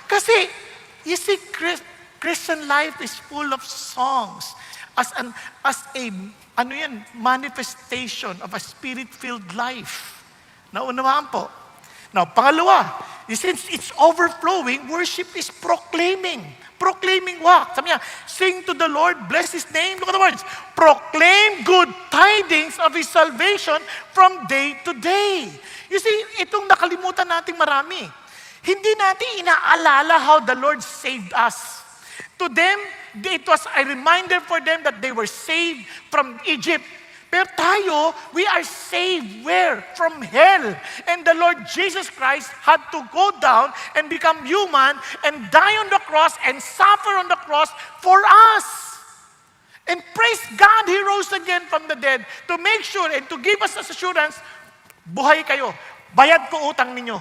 Kasi, you see, Christian life is full of songs. As a manifestation of a spirit-filled life. Naunawaan po. Now, pangalawa, since it's overflowing, worship is proclaiming. Proclaiming what? Sabi niya, sing to the Lord, bless His name. Look at the words. Proclaim good tidings of His salvation from day to day. You see, itong nakalimutan nating marami. Hindi natin inaalala how the Lord saved us. To them, it was a reminder for them that they were saved from Egypt. Pero tayo, we are saved where? From hell. And the Lord Jesus Christ had to go down and become human and die on the cross and suffer on the cross for us. And praise God, He rose again from the dead to make sure and to give us assurance, buhay kayo. bayad ko utang ninyo.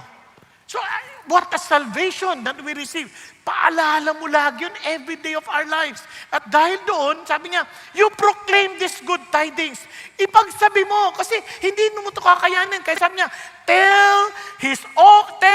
So, what a salvation that we receive. Paalala mo lagi yun every day of our lives. At dahil doon, sabi niya, you proclaim this good tidings. Ipagsabi mo, kasi hindi mo ito kakayanin. Kaya sabi niya, tell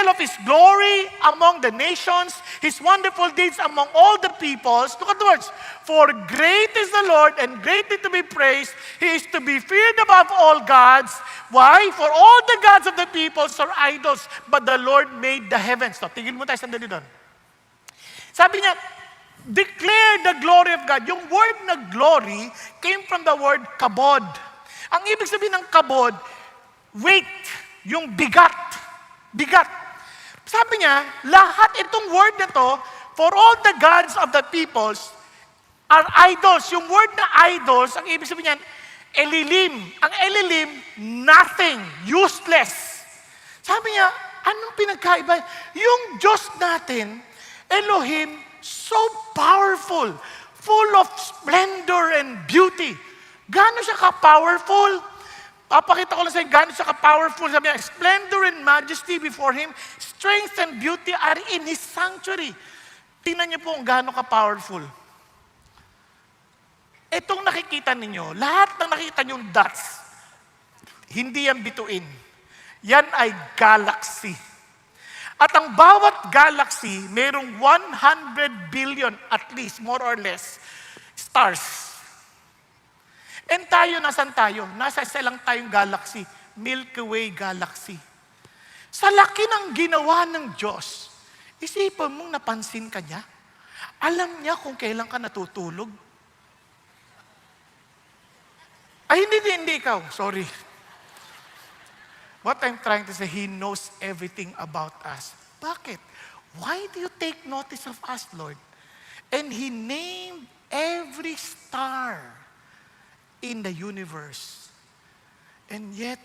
of His glory among the nations, His wonderful deeds among all the peoples. Look at the words. For great is the Lord and greatly to be praised. He is to be feared above all gods. Why? For all the gods of the peoples are idols, but the Lord made the heavens. So, tigil mo tayo sandali doon. Sabi niya, declare the glory of God. Yung word na glory came from the word kabod. Ang ibig sabihin ng kabod, weight, yung bigat. Bigat. Sabi niya, lahat itong word na to, for all the gods of the peoples are idols. Yung word na idols, ang ibig sabihin niyan, elilim. Ang elilim, nothing, useless. Sabi niya, anong pinagkaiba? Yung Diyos natin, Elohim, so powerful, full of splendor and beauty. Gano'n siya ka-powerful? Papakita ko lang sa inyo, gano'n siya ka-powerful. Sabi niya, splendor and majesty before Him, strength and beauty are in His sanctuary. Tingnan niyo po kung gano'n ka-powerful. Itong nakikita ninyo, lahat ng nakita niyong dots, hindi yan bituin. Yan ay galaxy. At ang bawat galaxy, mayroong 100 billion, at least, more or less, stars. And tayo, nasan tayo? Nasa isa lang tayong galaxy, Milky Way galaxy. Sa laki ng ginawa ng Diyos, isipan mong napansin ka niya? Alam niya kung kailan ka natutulog? Ay, hindi ikaw. Sorry. What I'm trying to say, He knows everything about us. Bakit? Why do you take notice of us, Lord? And He named every star in the universe. And yet,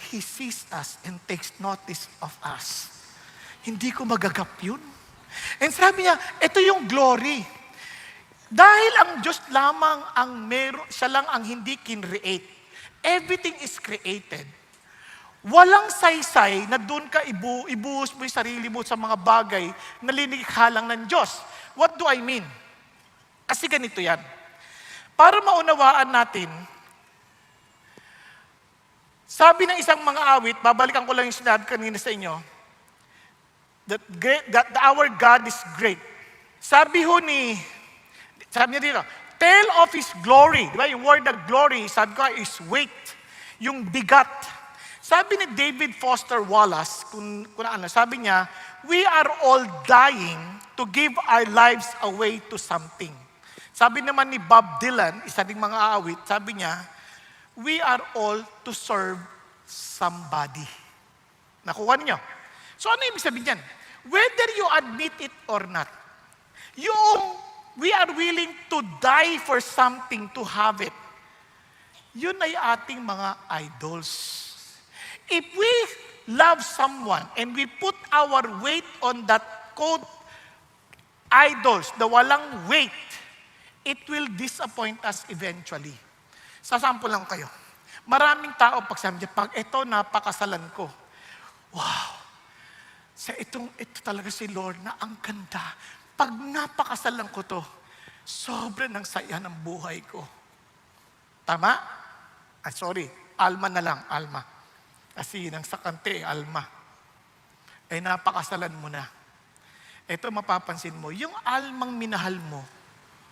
He sees us and takes notice of us. Hindi ko magagap yun. And sabi niya, ito yung glory. Dahil ang Diyos lamang ang meron, siya lang ang hindi kinreate. Everything is created. Walang saysay na doon ka ibuhos mo yung sarili mo sa mga bagay na linikha lang ng Diyos. What do I mean? Kasi ganito yan. Para maunawaan natin, sabi ng isang mga awit, babalikan ko lang yung sinabi kanina sa inyo, that our God is great. Sabi niya dito, tell of His glory. Di ba? Yung word na glory, sabi ko is weight. Yung bigat. Sabi ni David Foster Wallace, sabi niya, we are all dying to give our lives away to something. Sabi naman ni Bob Dylan, isa ding mga awit, sabi niya, we are all to serve somebody. Nakuha niyo? So ano ibig sabihin yan? Whether you admit it or not, we are willing to die for something to have it. Yun ay ating mga idols. If we love someone and we put our weight on that quote, idols, the walang weight, it will disappoint us eventually. Sasample lang kayo. Maraming tao pag sabi niya, pag ito napakasalan ko, wow, ito talaga si Lord na ang ganda. Pag napakasalan ko to, sobrang ng saya ng buhay ko. Tama? Sorry, Alma na lang, Alma. Kasi nang sa kante, Alma. Napakasalan mo na. Ito mapapansin mo, yung almang minahal mo,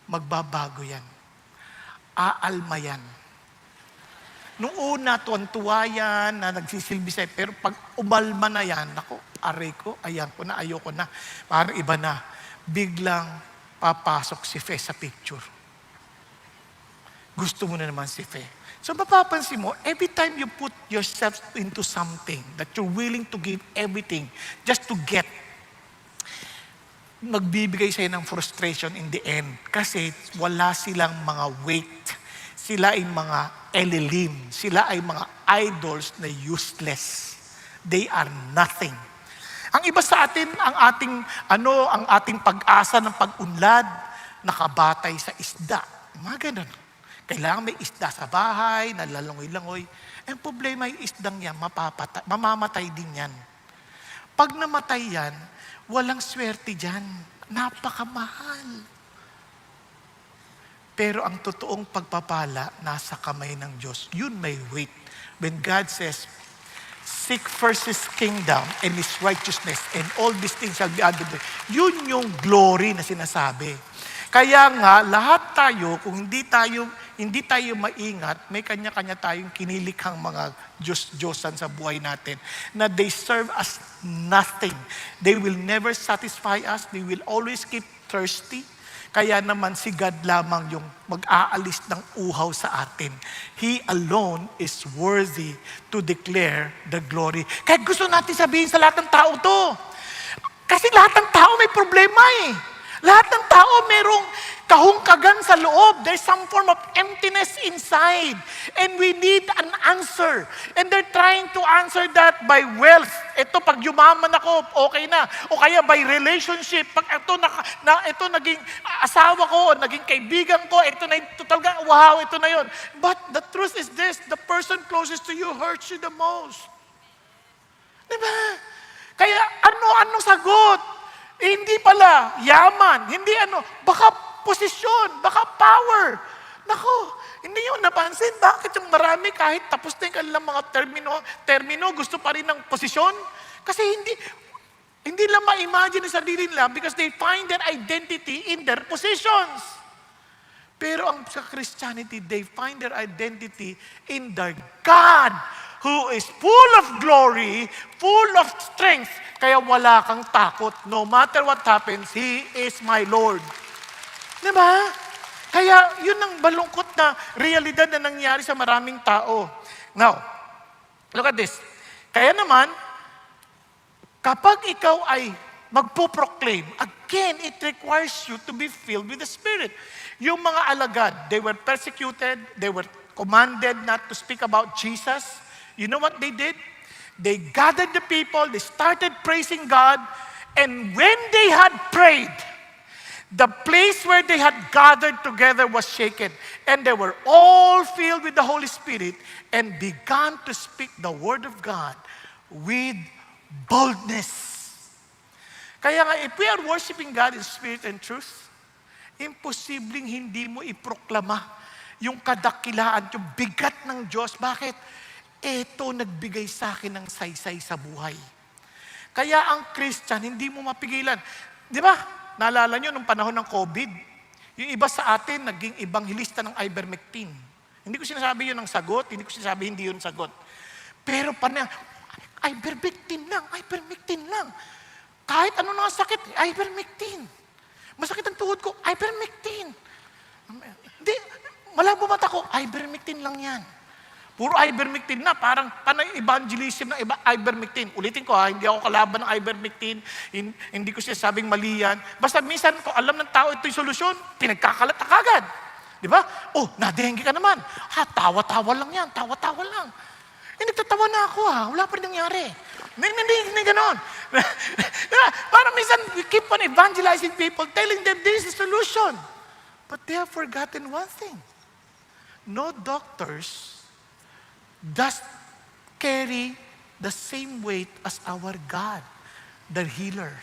magbabago yan. Aalma yan. Nung una, tuwan-tuwa yan, na nagsisilbi sa'yo. Pero pag umalma na yan, ako, aray ko, ayan ko na, ayoko na. Parang iba na. Biglang papasok si Fe sa picture. Gusto mo na naman si Fe. So mapapansin mo, every time you put yourself into something that you're willing to give everything just to get, magbibigay sa'yo ng frustration in the end. Kasi wala silang mga weight. Sila ay mga elilim. Sila ay mga idols na useless. They are nothing. Ang iba sa atin, ang ating pag-asa ng pag-unlad, nakabatay sa isda. Mga ganun. Kailangan may isda sa bahay, nalalangoy-langoy. Ang problema yung isdang yan, mamamatay din yan. Pag namatay yan, walang swerte dyan. Napakamahal. Pero ang totoong pagpapala, nasa kamay ng Diyos. Yun may weight. When God says, seek first His kingdom and His righteousness, and all these things shall be added. Yun yung glory na sinasabi. Kaya nga, lahat tayo, kung hindi tayo maingat, may kanya-kanya tayong kinilikhang mga Diyos-Diyosan sa buhay natin, na they serve us nothing. They will never satisfy us. They will always keep thirsty. Kaya naman si God lamang yung mag-aalis ng uhaw sa atin. He alone is worthy to declare the glory. Kaya gusto natin sabihin sa lahat ng tao to. Kasi lahat ng tao may problema eh. Lahat ng tao merong kahungkagan sa loob. There's some form of emptiness inside. And we need an answer. And they're trying to answer that by wealth. Ito, pag yumaman ako, okay na. O kaya by relationship. Pag ito naging asawa ko, naging kaibigan ko, ito na talaga, wow, ito na yun. But the truth is this, the person closest to you hurts you the most. Diba? Kaya ano sagot? Hindi pala yaman, hindi baka posisyon, baka power. Nako, hindi yun napansin. Bakit yung marami kahit tapos na yung kanilang mga termino, gusto pa rin ng posisyon? Kasi hindi lang ma-imagine ang sarili nila because they find their identity in their positions. Pero ang sa Christianity, they find their identity in their God, who is full of glory, full of strength. Kaya wala kang takot. No matter what happens, He is my Lord. Diba? Kaya yun ang balungkot na realidad na nangyari sa maraming tao. Now, look at this. Kaya naman, kapag ikaw ay magpo-proclaim, again, it requires you to be filled with the Spirit. Yung mga alagad, they were persecuted, they were commanded not to speak about Jesus. You know what they did? They gathered the people, they started praising God, and when they had prayed, the place where they had gathered together was shaken, and they were all filled with the Holy Spirit and began to speak the Word of God with boldness. Kaya nga, if we are worshiping God in spirit and truth, imposibleng hindi mo iproklama yung kadakilaan, yung bigat ng Diyos. Bakit? Ito nagbigay sa akin ng saysay sa buhay. Kaya ang Christian, hindi mo mapigilan. Di ba? Naalala nyo nung panahon ng COVID, yung iba sa atin, naging ibanghilista ng ivermectin. Hindi ko sinasabi yun ang sagot, hindi ko sinasabi hindi yun sagot. Pero ivermectin lang. Kahit ano na sakit, ivermectin. Masakit ang tuhod ko, ivermectin. Hindi, malabo mata ko, ivermectin lang yan. Puro ivermectin na, parang evangelism ng ivermectin. Ulitin ko hindi ako kalaban ng ivermectin, hindi ko sinasabing mali yan. Basta minsan, kung alam ng tao ito yung solusyon, pinagkakalat na kagad. Di ba? Nadengge ka naman. Tawa-tawa lang yan, tawa-tawa lang. Nagtatawa na ako wala pa rin nangyari. Hindi ganon. Parang minsan, we keep on evangelizing people, telling them this is the solution. But they have forgotten one thing. No doctors does carry the same weight as our God, the healer.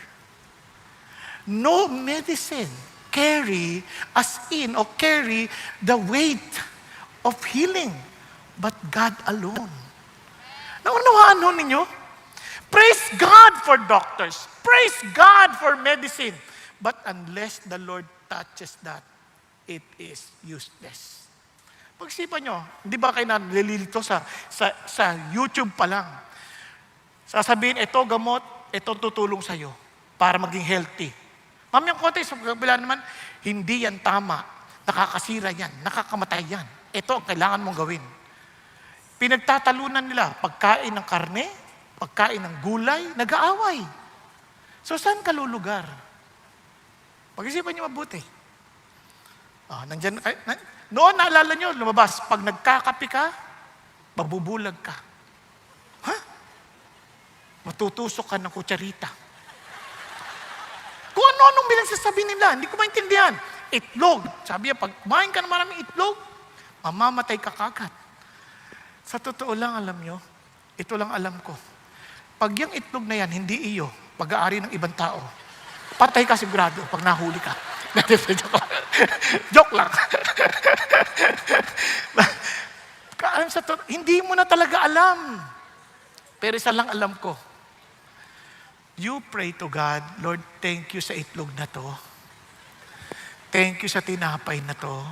No medicine carry the weight of healing, but God alone. Naunawaan ho ninyo? Praise God for doctors. Praise God for medicine. But unless the Lord touches that, it is useless. Pag-isipan nyo, di ba kayo nalilito sa YouTube pa lang? Sasabihin, ito gamot, ito tutulong sa'yo para maging healthy. Mamayang konti, sa kabila naman, hindi yan tama. Nakakasira yan, nakakamatay yan. Ito ang kailangan mong gawin. Pinagtatalunan nila, pagkain ng karne, pagkain ng gulay, nag-aaway. So saan ka lulugar? Pag-isipan nyo mabuti. Noon, naalala nyo, lumabas, pag nagkakapi ka, mabubulag ka. Matutusok ka ng kutsarita. Kung ano-anong bilang sasabihin nila, hindi ko maintindihan. Itlog. Sabi niya, pag kumain ka ng maraming itlog, mamamatay ka kagad. Sa totoo lang, alam nyo, ito lang alam ko. Pag yung itlog na yan, hindi iyo, pag-aari ng ibang tao, patay ka sigurado pag nahuli ka. Joke lang. Hindi mo na talaga alam. Pero isa lang alam ko. You pray to God, Lord, thank you sa itlog na to. Thank you sa tinapay na to.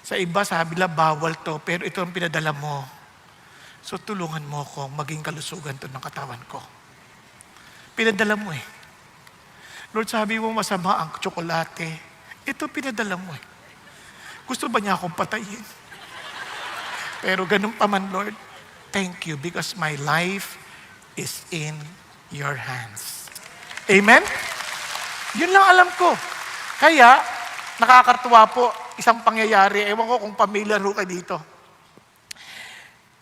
Sa iba, sabi lang, bawal to, pero ito ang pinadala mo. So tulungan mo akong maging kalusugan to ng katawan ko. Pinadala mo eh. Lord, sabi mo masama ang tsokolate. Ito pinadala mo eh. Gusto ba niya akong patayin? Pero ganun pa man, Lord, thank you because my life is in your hands. Amen? Yun lang alam ko. Kaya, nakakatuwa po, isang pangyayari. Ewan ko kung familiar ho kayo dito.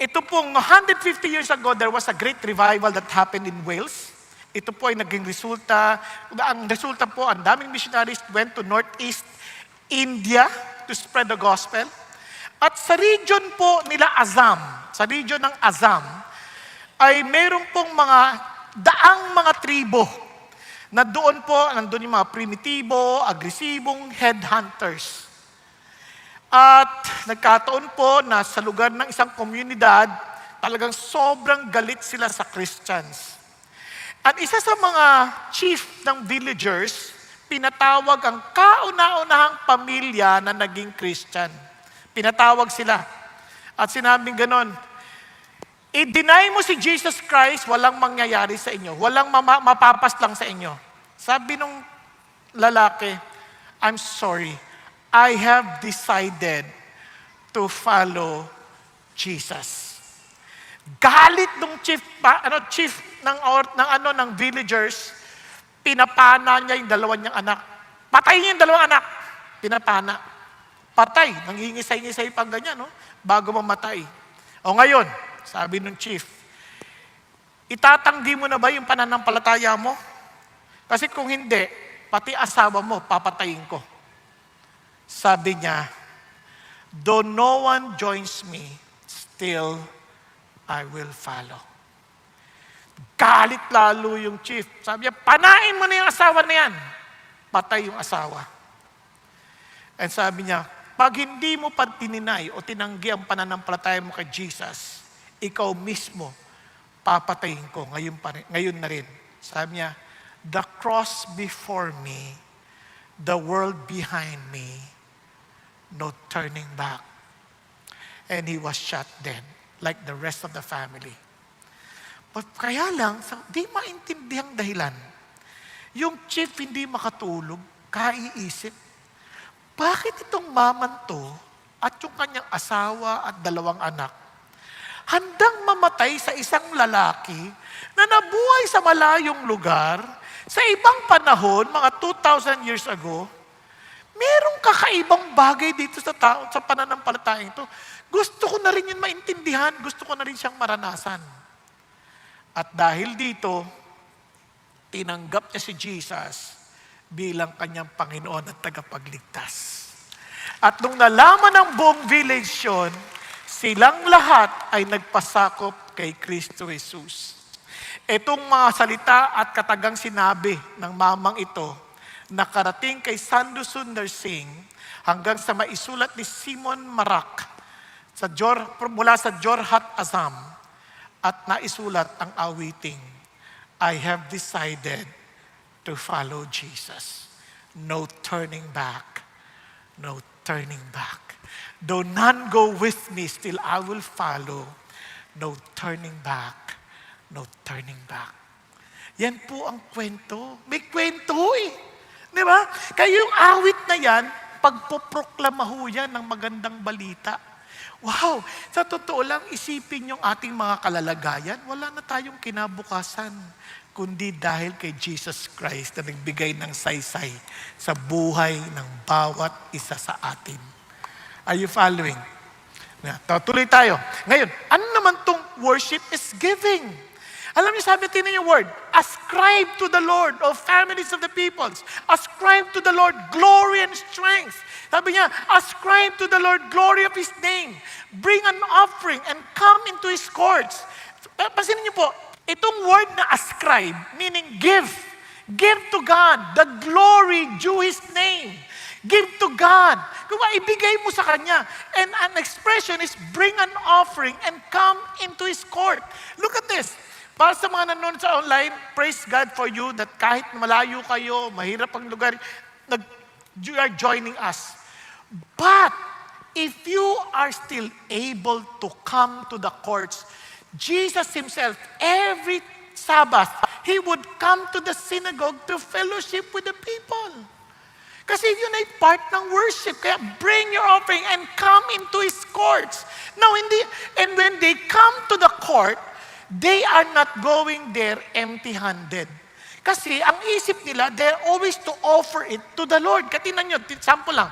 Ito pong 150 years ago, there was a great revival that happened in Wales. Ito po ay naging resulta. Ang resulta po, ang daming missionaries went to Northeast India to spread the gospel. At sa region po nila Assam, sa region ng Assam, ay meron pong daang mga tribo na doon po, nandun yung mga primitibo, agresibong headhunters. At nagkataon po na sa lugar ng isang komunidad, talagang sobrang galit sila sa Christians. At isa sa mga chief ng villagers, pinatawag ang kauna-unahang pamilya na naging Christian. Pinatawag sila. At sinabing ganon, i-deny mo si Jesus Christ, walang mangyayari sa inyo. Walang mapapas lang sa inyo. Sabi nung lalaki, I'm sorry, I have decided to follow Jesus. Galit nung chief ng villagers, pinapana niya yung dalawang niyang anak. Patay niya yung dalawang anak. Pinapana. Patay. Nangingisay-ngisay pang ganyan, no? Bago mamatay. O ngayon, sabi nung chief, itatanggi mo na ba yung pananampalataya mo? Kasi kung hindi, pati asawa mo, papatayin ko. Sabi niya, though no one joins me, still I will follow. Galit lalo yung chief. Sabi niya, panain mo na yung asawa na yan. Patay yung asawa. And sabi niya, pag hindi mo pa tininay o tinanggi ang pananampalataya mo kay Jesus, ikaw mismo, papatayin ko ngayon na rin. Sabi niya, the cross before me, the world behind me, no turning back. And he was shot dead, like the rest of the family. But kaya lang, di maintindihan dahilan. Yung chief hindi makatulog, kaiisip, bakit itong maman to at yung kanyang asawa at dalawang anak handang mamatay sa isang lalaki na nabuhay sa malayong lugar, sa ibang panahon, mga 2,000 years ago, merong kakaibang bagay dito sa tao, sa pananampalataya ito. Gusto ko na rin yun maintindihan, gusto ko na rin siyang maranasan. At dahil dito, tinanggap niya si Jesus bilang kanyang Panginoon at tagapagligtas. At nung nalaman ng buong village yun, silang lahat ay nagpasakop kay Kristo Jesus. Itong mga salita at katagang sinabi ng mamang ito, nakarating kay Sadhu Sundar Singh hanggang sa maisulat ni Simon Marak mula sa Jorhat, Assam, at naisulat ang awiting, I have decided to follow Jesus. No turning back. No turning back. Though none go with me, still I will follow. No turning back. No turning back. Yan po ang kwento. May kwento eh. Di ba? Kaya yung awit na yan, pagpoproklama ho yan ng magandang balita. Wow! Sa totoo lang, isipin yung ating mga kalalagayan, wala na tayong kinabukasan, kundi dahil kay Jesus Christ na nagbigay ng saysay sa buhay ng bawat isa sa atin. Are you following? Tuloy tayo. Ngayon, ano naman tong worship is giving? Alam niyo, sabi, tinan yung word, ascribe to the Lord, O families of the peoples. Ascribe to the Lord glory and strength. Sabi niya, ascribe to the Lord glory of His name. Bring an offering and come into His courts. Pasinin niyo po, itong word na ascribe, meaning give. Give to God the glory due His name. Give to God. Kung ibigay mo sa Kanya. And an expression is bring an offering and come into His court. Look at this. Para sa mga nanonood sa online, praise God for you that kahit malayo kayo, mahirap ang lugar, you are joining us. But if you are still able to come to the courts, Jesus Himself, every Sabbath, He would come to the synagogue to fellowship with the people. Kasi yun ay part ng worship. Kaya bring your offering and come into His courts. Now, and when they come to the court, they are not going there empty-handed. Kasi ang isip nila, they're always to offer it to the Lord. Katinan nyo, sample lang.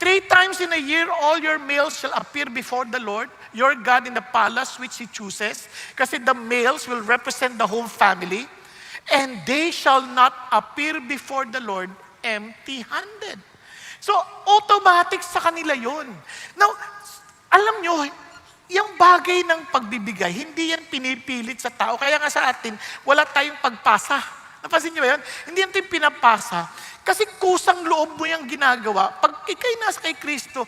3 times in a year, all your males shall appear before the Lord, your God, in the palace which He chooses. Kasi the males will represent the whole family. And they shall not appear before the Lord empty-handed. So, automatic sa kanila yun. Now, alam nyo, yung bagay ng pagbibigay, hindi yan pinipilit sa tao. Kaya nga sa atin, wala tayong pagpasa. Napansin niyo ba yun? Hindi yan tayong pinapasa. Kasi kusang loob mo yung ginagawa. Pag ikay nasa kay Kristo,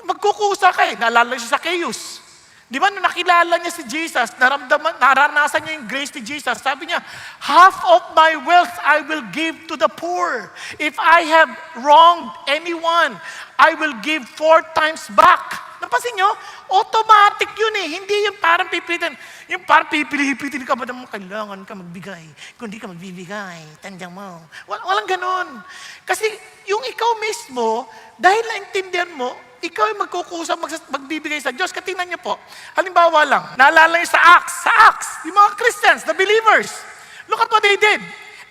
magkukusa ka eh. Naalala siya sa Caius. Di ba, nung nakilala niya si Jesus, naranasan niya yung grace ni Jesus. Sabi niya, half of my wealth I will give to the poor. If I have wronged anyone, I will give 4 times back. Napansin nyo? Automatic yun eh. Hindi yung parang pipilitin. Yung parang pipilitin ka ba naman, kailangan ka magbigay. Kung di ka magbibigay, tandang mo. Walang ganon. Kasi yung ikaw mismo, dahil naintindihan mo, ikaw ay magkukusa, magbibigay sa Diyos. Katingnan niyo po. Halimbawa lang, naalala niyo sa Acts, yung mga Christians, the believers. Look at what they did.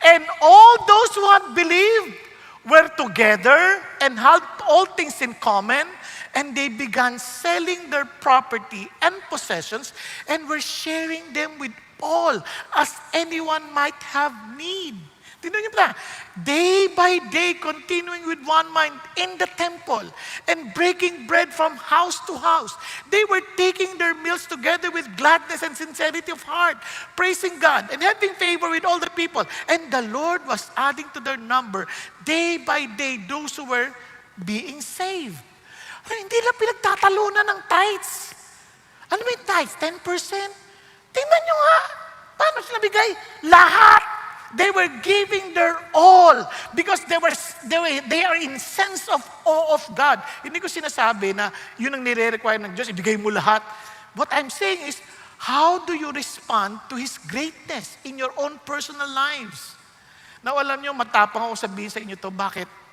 And all those who had believed were together and had all things in common, and they began selling their property and possessions and were sharing them with all as anyone might have need. Tingnan niyo pala, day by day continuing with one mind in the temple and breaking bread from house to house. They were taking their meals together with gladness and sincerity of heart, praising God and having favor with all the people. And the Lord was adding to their number day by day those who were being saved. Ay, hindi lang pinagtatalunan ng tithes. Ano ba yung tithes? 10%? Tingnan nyo nga. Paano sila bigay? Lahat. They were giving their all because they are in sense of awe of God. Hindi ko sinasabi na yun ang nire-require ng Diyos, ibigay mo lahat. What I'm saying is, how do you respond to His greatness in your own personal lives? Now, alam nyo, matapang ako sabihin sa inyo to. Bakit?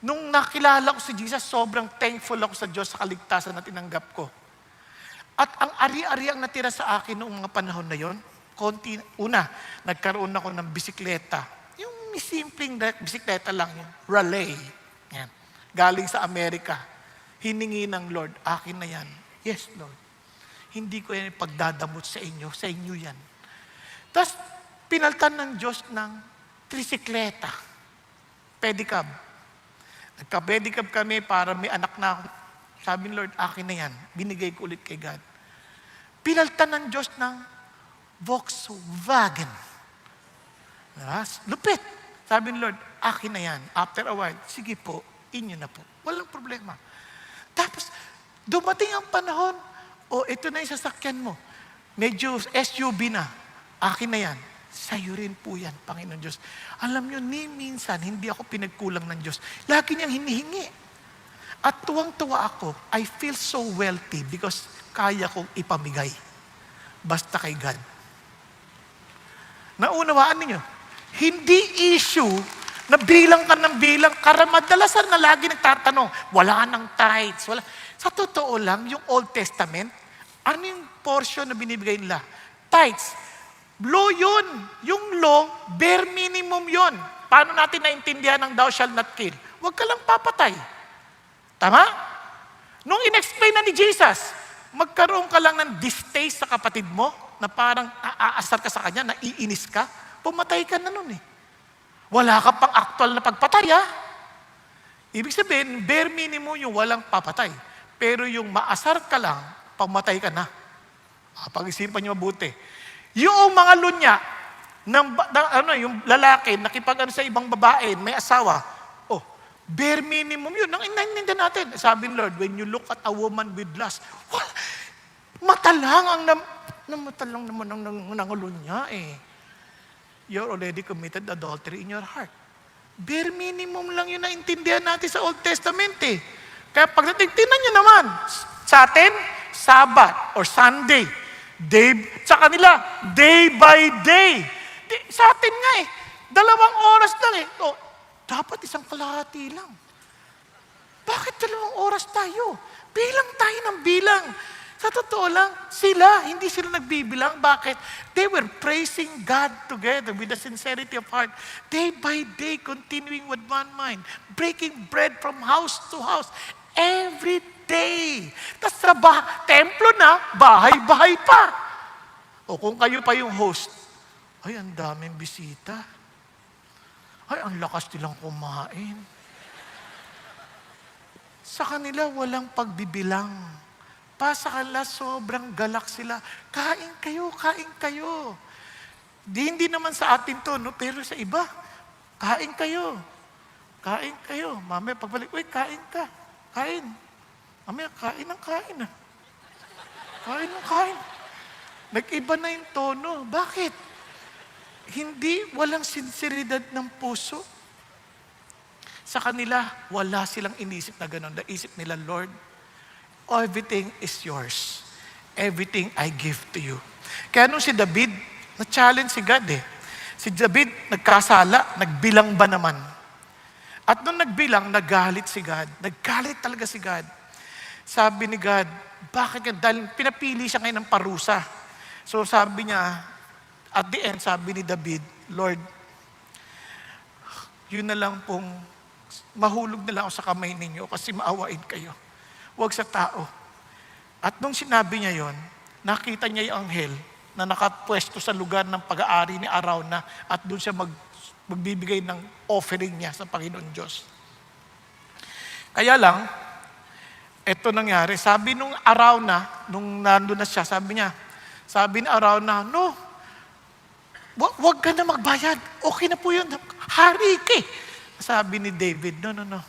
Nung nakilala ko si Jesus, sobrang thankful ako sa Diyos sa kaligtasan na tinanggap ko. At ang ari-ari ang natira sa akin noong mga panahon na yon, nagkaroon ako ng bisikleta. Yung simpleng bisikleta lang yun. Raleigh. Yan. Galing sa Amerika. Hiningi ng Lord, akin na yan. Yes, Lord. Hindi ko yan pagdadamot sa inyo yan. Tapos, pinaltan ng Diyos ng trisikleta. Pedicab. Nagka-pedicab kami para may anak na ako. Sabi ng Lord, akin na yan. Binigay ko ulit kay God. Pinaltan ng Diyos ng Volkswagen. Lupit. Sabi ng Lord, akin na yan. After a while, sige po, inyo na po. Walang problema. Tapos, dumating ang panahon, ito na yung sasakyan mo. Medyo SUV na. Akin na yan. Sa'yo rin po yan, Panginoon Diyos. Alam nyo, ni minsan, hindi ako pinagkulang ng Diyos. Lagi niyang hinihingi. At tuwang-tuwa ako, I feel so wealthy because kaya kong ipamigay. Basta kay God. Naunawaan ninyo, hindi issue na bilang ka ng bilang. Madalasan na lagi nagtatanong, wala nang tithes. Wala. Sa totoo lang, yung Old Testament, ano yung portion na binibigay nila? Tithes. Law yun. Yung law, bare minimum yun. Paano natin naintindihan ng thou shalt not kill? Huwag ka lang papatay. Tama? Nung in-explain na ni Jesus, Magkaroon ka lang ng distaste sa kapatid mo, na parang aasar ka sa kanya, naiinis ka, pumatay ka na nun eh. Wala ka pang actual na pagpatay ha. Ibig sabihin, bare minimum yung walang papatay. Pero yung maasar ka lang, pamatay ka na. Pag-isipan niyo mabuti. Yung mga lunya, yung lalaki, nakipag sa ibang babae, may asawa, bare minimum yun. Nang inaintindihan natin. Sabi ni Lord, when you look at a woman with lust, mata lang ang mata lang naman ang nangulunya eh. You're already committed adultery in your heart. Bare minimum lang yun naintindihan natin sa Old Testament eh. Kaya pagdating, tingnan nyo naman, sa atin, Sabbath or Sunday. Sa kanila, day by day. Sa atin nga eh, 2 oras lang eh. Dapat isang kalahati lang. Bakit 2 oras tayo? Bilang tayo ng bilang. Sa totoo lang, hindi sila nagbibilang. Bakit? They were praising God together with the sincerity of heart. Day by day, continuing with one mind. Breaking bread from house to house. Every day. Tapos sa templo na, bahay-bahay pa. O kung kayo pa yung host, ay, ang daming bisita. Ay, ang lakas nilang kumain. Sa kanila, walang pagbibilang. Sa kanila, sobrang galak sila. Kain kayo, kain kayo. Hindi naman sa atin to, no? Pero sa iba, kain kayo. Kain kayo. Mamaya pagbalik, kain ka. Kain. Mamaya, kain ng kain. Kain ng kain. Nag-iba na yung tono. Bakit? Walang sinseridad ng puso. Sa kanila, wala silang inisip na gano'n. Naisip nila, Lord, everything is yours. Everything I give to you. Kaya nung si David, na-challenge si God eh. Si David, nagkasala, nagbilang ba naman? At nung nagbilang, nagalit si God. Nagalit talaga si God. Sabi ni God, bakit yan? Dahil pinapili siya ngayon ng parusa. So sabi niya, at the end, sabi ni David, Lord, yun na lang pong mahulog na lang ako sa kamay ninyo kasi maawain kayo. Huwag sa tao. At nung sinabi niya yon, nakita niya yung anghel na nakapwesto sa lugar ng pag-aari ni Arauna at doon siya magbibigay ng offering niya sa Panginoon Diyos. Kaya lang, eto nangyari. Sabi nung Arauna, nung nandun na siya, sabi ni Arauna, no, wag ka na magbayad. Okay na po yun. Hari ka. Sabi ni David, no.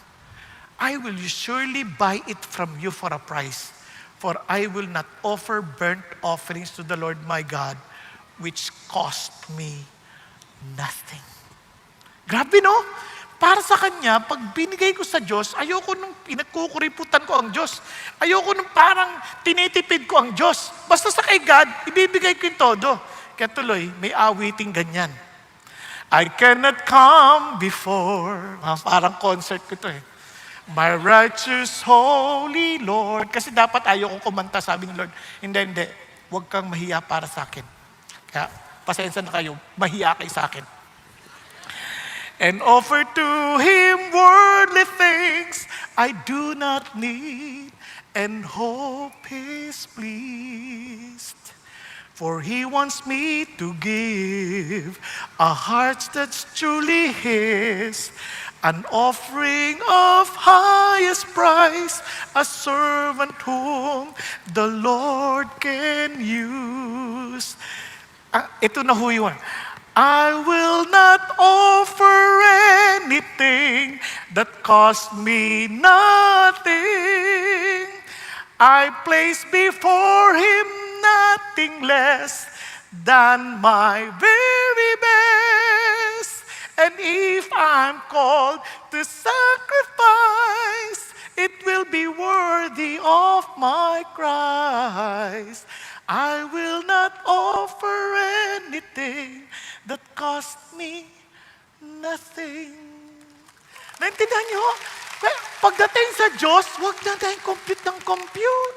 I will surely buy it from you for a price. For I will not offer burnt offerings to the Lord my God, which cost me nothing. Grabe no? Para sa kanya, pag binigay ko sa Diyos, ayoko nung pinagkukuriputan ko ang Diyos. Ayoko nung parang tinitipid ko ang Diyos. Basta sa kay God, ibibigay ko yung todo. Kaya tuloy, may awiting ganyan. I cannot come before. Parang concert ko to eh. My righteous holy Lord. Kasi dapat ayokong kumanta, sabi ng Lord. Hindi. Huwag kang mahiya para sa akin. Kaya, pasensya na kayo, mahiya kayo sa akin. And offer to Him worldly things I do not need, and hope He's pleased. For He wants me to give a heart that's truly His, an offering of highest price, a servant whom the Lord can use. Ito na ho yun. I will not offer anything that costs me nothing. I place before Him nothing less than my very best. And if I'm called to sacrifice, it will be worthy of my Christ. I will not offer anything that cost me nothing. Naintindihan niyo? Pagdating sa Diyos, huwag na tayong compute ng compute.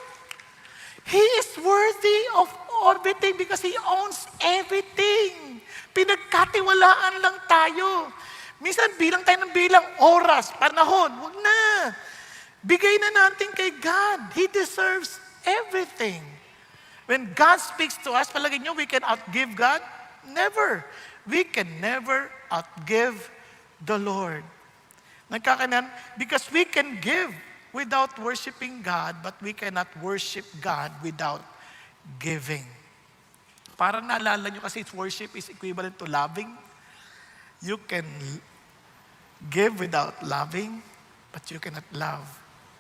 He is worthy of everything because He owns everything. Pinagkatiwalaan lang tayo. Minsan bilang tayo ng bilang oras, panahon, huwag na. Bigay na natin kay God. He deserves everything. When God speaks to us, palagay nyo, we can outgive God? Never. We can never outgive the Lord. Nagkakanan, because we can give without worshiping God, but we cannot worship God without giving. Parang naalala nyo kasi worship is equivalent to loving. You can give without loving, but you cannot love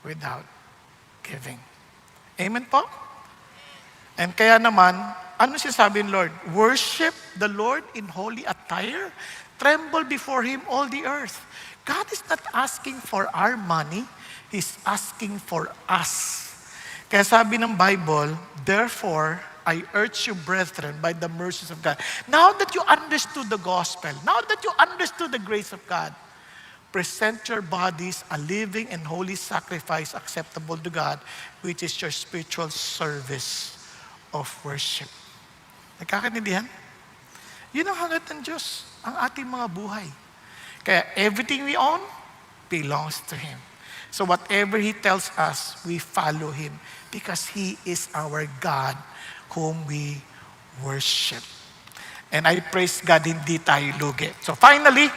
without giving. Amen po? And kaya naman, ano siya sabi ng Lord? Worship the Lord in holy attire. Tremble before Him all the earth. God is not asking for our money. He's asking for us. Kaya sabi ng Bible, therefore, I urge you, brethren, by the mercies of God. Now that you understood the gospel, now that you understood the grace of God, present your bodies a living and holy sacrifice acceptable to God, which is your spiritual service of worship. Nagkakaintindihan? Yun ang hangat ng Diyos, ang ating mga buhay. Kaya everything we own belongs to Him. So whatever He tells us, we follow Him because He is our God whom we worship. And I praise God, hindi tayo lugi. So finally,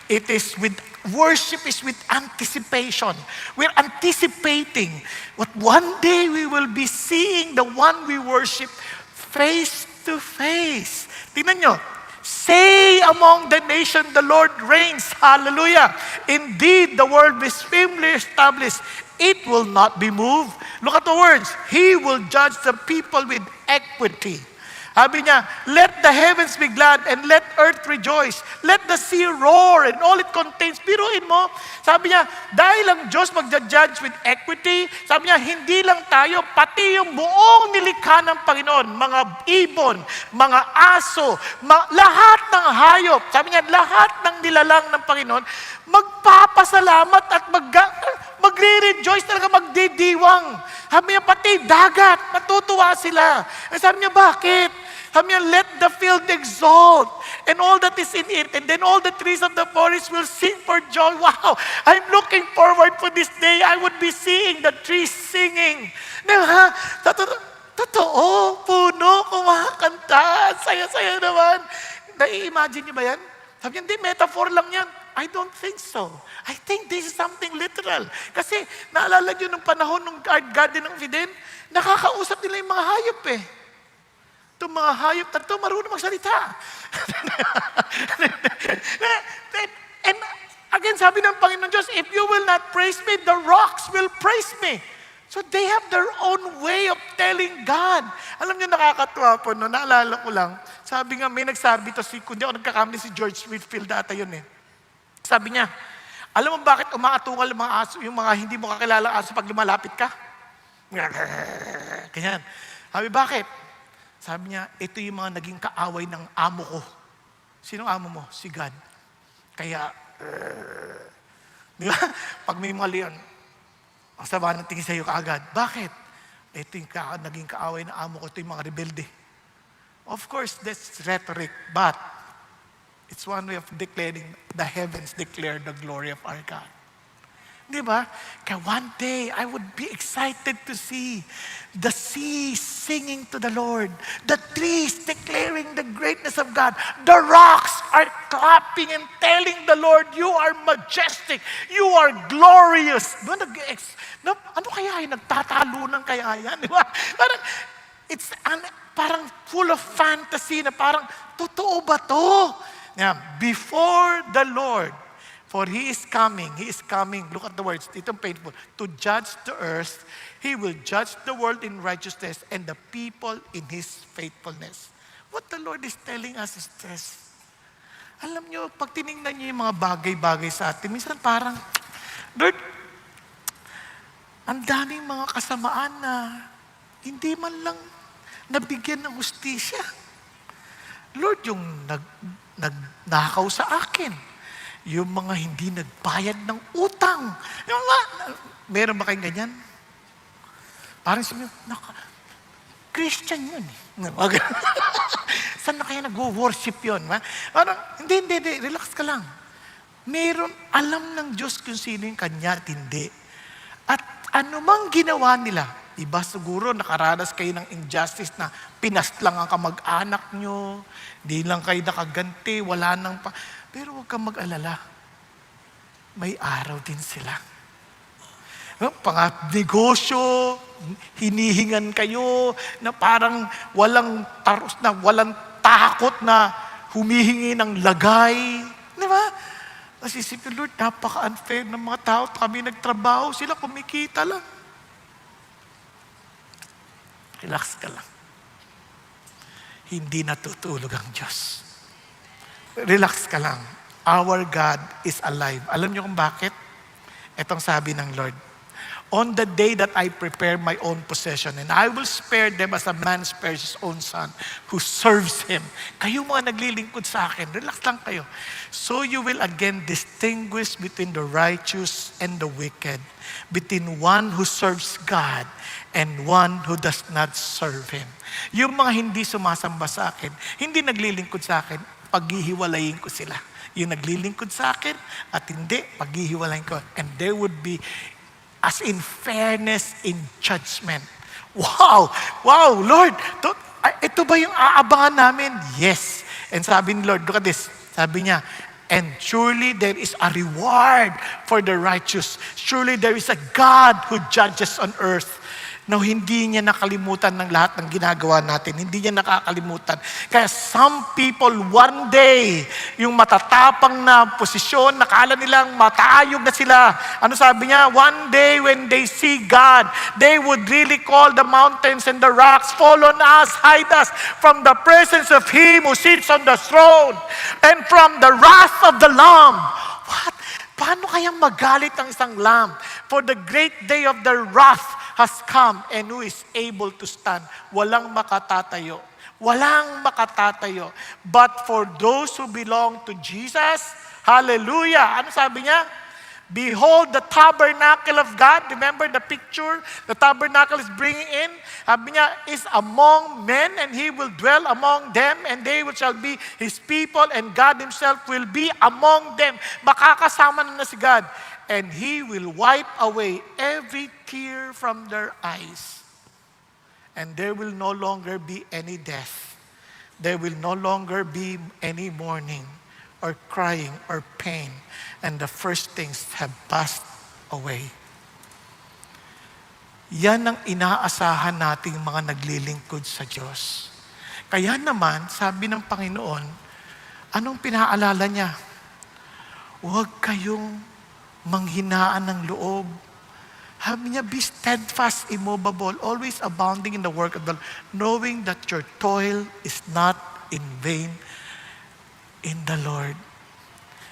it is with worship is with anticipation. We're anticipating what one day we will be seeing the one we worship face to face. Tingnan nyo. Say among the nation, the Lord reigns. Hallelujah. Indeed, the world is firmly established. It will not be moved. Look at the words. He will judge the people with equity. Sabi niya, let the heavens be glad and let earth rejoice. Let the sea roar and all it contains. Biruin mo, sabi niya, dahil ang Diyos magja-judge with equity, sabi niya, hindi lang tayo, pati yung buong nilikha ng Panginoon, mga ibon, mga aso, lahat ng hayop, sabi niya, lahat ng nilalang ng Panginoon, magpapasalamat at magre-rejoice talaga, magdidiwang. Sabi niya, pati dagat, matutuwa sila. At sabi niya, bakit? Sabi niya, let the field exalt and all that is in it. And then all the trees of the forest will sing for joy. Wow, I'm looking forward for this day. I would be seeing the trees singing. Diba? Totoo, puno, kumakanta. Saya-saya naman. Nai-imagine niyo ba yan? Sabi niya, hindi, metaphor lang yan. I don't think so. I think this is something literal. Kasi naalala niyo nung panahon ng Garden of Eden, nakakausap nila yung mga hayop eh. Itong mga hayop na ito, marunong magsalita. And again, sabi ng Panginoon Diyos, if you will not praise me, the rocks will praise me. So they have their own way of telling God. Alam niyo, nakakatuwa po, no? Naalala ko lang, sabi nga, may nagsabi to, kundi ako nagkakamali si George Whitfield data yun eh. Sabi niya, alam mo bakit umaatungal yung mga aso, yung mga hindi mo kakilala aso pag lumalapit ka? Ganyan. Sabi, bakit? Sabi niya, ito yung mga naging kaaway ng amo ko. Sinong amo mo? Si God. Kaya, di ba? Pag may mga leon, ang sama ng tingin sa'yo kaagad. Bakit? Ito yung naging kaaway ng amo ko, ito yung mga rebelde. Of course, that's rhetoric, but it's one way of declaring the heavens declare the glory of our God. Di ba? Kaya one day, I would be excited to see the sea singing to the Lord, the trees declaring the greatness of God, the rocks are clapping and telling the Lord, you are majestic, you are glorious. Ano kaya yan? Nagtatalunan kaya yan? Di ba? Parang full of fantasy na parang, totoo ba to? Yeah, before the Lord, for He is coming, look at the words, itong painful, to judge the earth, He will judge the world in righteousness and the people in His faithfulness. What the Lord is telling us is this. Alam nyo, pag tinignan nyo yung mga bagay-bagay sa atin, minsan parang, Lord, ang daming mga kasamaan na hindi man lang nabigyan ng hustisya. Lord, yung nagnakaw sa akin, yung mga hindi nagbayad ng utang. Yung mga, meron ba kayong ganyan? Parang sabi, Christian yun eh. Saan na kaya nag-worship yun? Parang, hindi, relax ka lang. Meron, alam ng Diyos kung sino yung kanya at hindi. At anumang ginawa nila, Iba siguro nakaranas kayo ng injustice na pinaslang ang kamag-anak nyo, di lang kayo nakaganti, wala nang pa. Pero huwag kang mag-alala. May araw din sila. Negosyo, hinihingan kayo na parang walang taros na, walang takot na humihingi ng lagay. Di ba? Kasi isipin, Lord, napaka-unfair ng mga tao. Kami nagtrabaho, sila kumikita lang. Relax ka lang. Hindi natutulog ang Diyos. Relax ka lang. Our God is alive. Alam niyo kung bakit? Itong sabi ng Lord, on the day that I prepare my own possession, and I will spare them as a man spares his own son, who serves him. Kayo mga naglilingkod sa akin, relax lang kayo. So you will again distinguish between the righteous and the wicked, between one who serves God and one who does not serve Him. Yung mga hindi sumasamba sa akin, hindi naglilingkod sa akin, paghihiwalayin ko sila. Yung naglilingkod sa akin at hindi, paghihiwalayin ko. And there would be as in fairness in judgment. Wow! Wow, Lord! Ito ba yung aabangan namin? Yes. And sabi ni Lord, look at this. Sabi niya, and surely there is a reward for the righteous. Surely there is a God who judges on earth. No, hindi niya nakalimutan ng lahat ng ginagawa natin. Hindi niya nakakalimutan. Kaya some people one day, yung matatapang na posisyon, nakala nilang mataayog na sila. Ano sabi niya? One day when they see God, they would really call the mountains and the rocks, fall on us, hide us from the presence of Him who sits on the throne and from the wrath of the Lamb. What? Paano kayang magalit ang isang lamb? For the great day of the wrath has come, and who is able to stand? Walang makatatayo. Walang makatatayo. But for those who belong to Jesus, hallelujah! Ano sabi niya? Behold the tabernacle of God. Remember the picture? The tabernacle is bringing in. Sabi niya, is among men, and He will dwell among them, and they shall be His people, and God Himself will be among them. Makakasama na si God. And He will wipe away every tear from their eyes. And there will no longer be any death. There will no longer be any mourning or crying or pain. And the first things have passed away. Yan ang inaasahan nating mga naglilingkod sa Diyos. Kaya naman, sabi ng Panginoon, anong pinaalala niya? Huwag kayong manghinaan ng loob. Sabi niya, be steadfast, immovable, always abounding in the work of the Lord, knowing that your toil is not in vain in the Lord.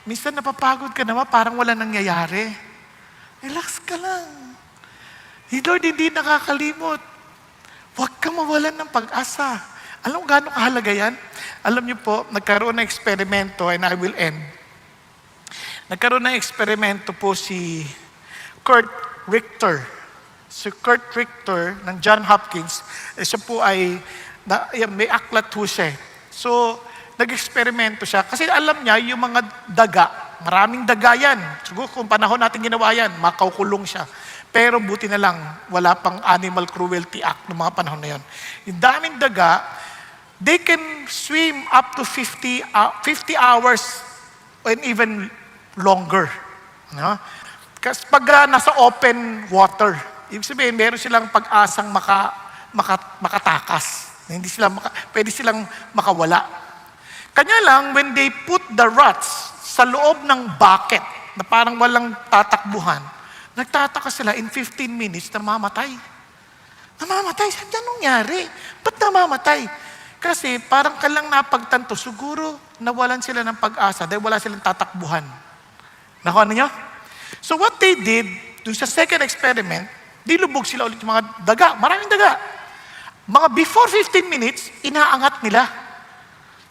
Minsan napapagod ka naman, parang wala nangyayari. Relax ka lang. Si Lord hindi nakakalimot. Huwag kang mawalan ng pag-asa. Alam mo gaano kahalaga yan? Alam niyo po, nagkaroon ng eksperimento, and I will end. Nagkaroon ng eksperimento po si Kurt Richter. Si Kurt Richter ng John Hopkins, siya po ay, may aklat po siya. So, nag-eksperimento siya. Kasi alam niya, yung mga daga, maraming daga yan. Siguro kung panahon natin ginawa yan, makaukulong siya. Pero buti na lang, wala pang Animal Cruelty Act noong mga panahon na yun. Yung daming daga, they can swim up to 50 hours and even longer. No? Kasi pag nasa open water, ibig sabihin, meron silang pag-asang makatakas. Hindi sila pwede silang makawala. Kanya lang, when they put the rats sa loob ng bucket, na parang walang tatakbuhan, nagtataka sila, in 15 minutes, namamatay. Namamatay? Saan yan nangyari? Ba't namamatay? Kasi parang kalang napagtanto, siguro nawalan sila ng pag-asa dahil wala silang tatakbuhan. Nakuha niyo? So what they did, dun sa second experiment, dilubog sila ulit yung mga daga. Maraming daga. Mga before 15 minutes, inaangat nila.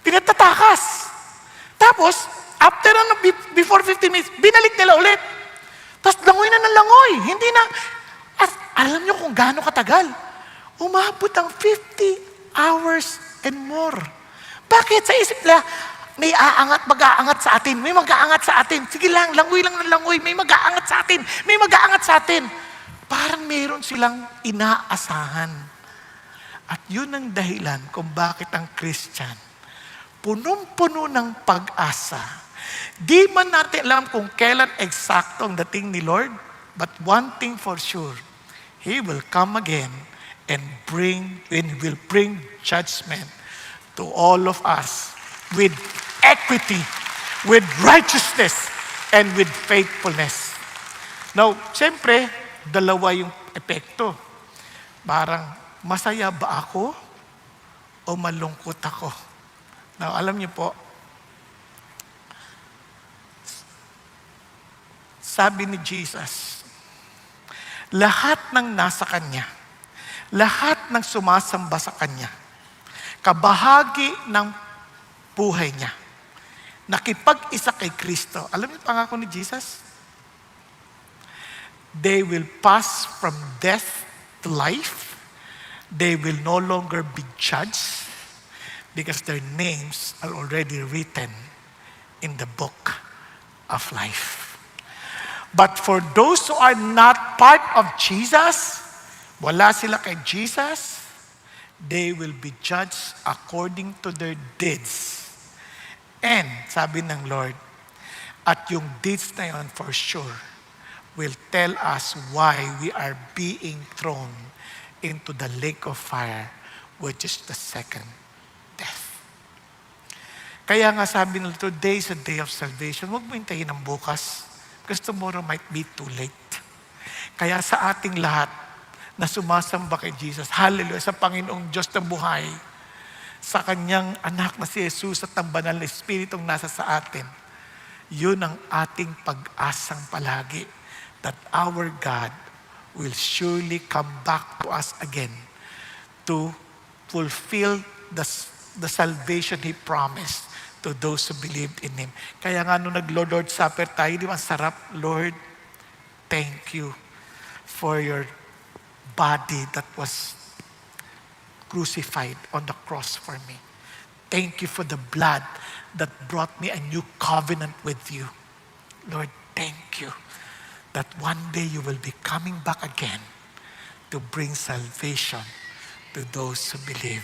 Tinatatakas. Tapos, after before 15 minutes, binalik nila ulit. Tapos langoy na ng langoy. Hindi na, at alam nyo kung gaano katagal. Umabot ang 50 hours and more. Bakit? Sa isip nila, may aangat, mag-aangat sa atin. May mag-aangat sa atin. Sige lang, langoy lang ng langoy. May mag-aangat sa atin. May mag-aangat sa atin. Parang meron silang inaasahan. At yun ang dahilan kung bakit ang Christian, punong-puno ng pag-asa. Di man natin alam kung kailan eksakto ang dating ni Lord, but one thing for sure, He will come again and will bring judgment to all of us with equity, with righteousness, and with faithfulness. Now, siyempre, dalawa yung epekto. Parang, masaya ba ako o malungkot ako? Now, alam niyo po, sabi ni Jesus, lahat ng nasa Kanya, lahat ng sumasamba sa Kanya, kabahagi ng buhay niya, nakipag-isa kay Kristo. Alam niyo pangako ni Jesus? They will pass from death to life. They will no longer be judged because their names are already written in the book of life. But for those who are not part of Jesus, wala sila kay Jesus, they will be judged according to their deeds. And, sabi ng Lord, at yung deeds na yun for sure will tell us why we are being thrown into the lake of fire, which is the second death. Kaya nga sabi nila, today is a day of salvation. Huwag mo hintayin ang bukas, because tomorrow might be too late. Kaya sa ating lahat na sumasamba kay Jesus, hallelujah, sa Panginoong Diyos ng buhay, sa Kanyang anak na si Jesus at ang banal na Espiritong nasa sa atin, yun ang ating pag-asang palagi, that our God will surely come back to us again to fulfill the salvation He promised to those who believed in Him. Kaya nga nung nag-Lord Supper tayo, di ba ang sarap? Lord, thank you for your body that was crucified on the cross for me. Thank you for the blood that brought me a new covenant with you. Lord, thank you that one day you will be coming back again to bring salvation to those who believe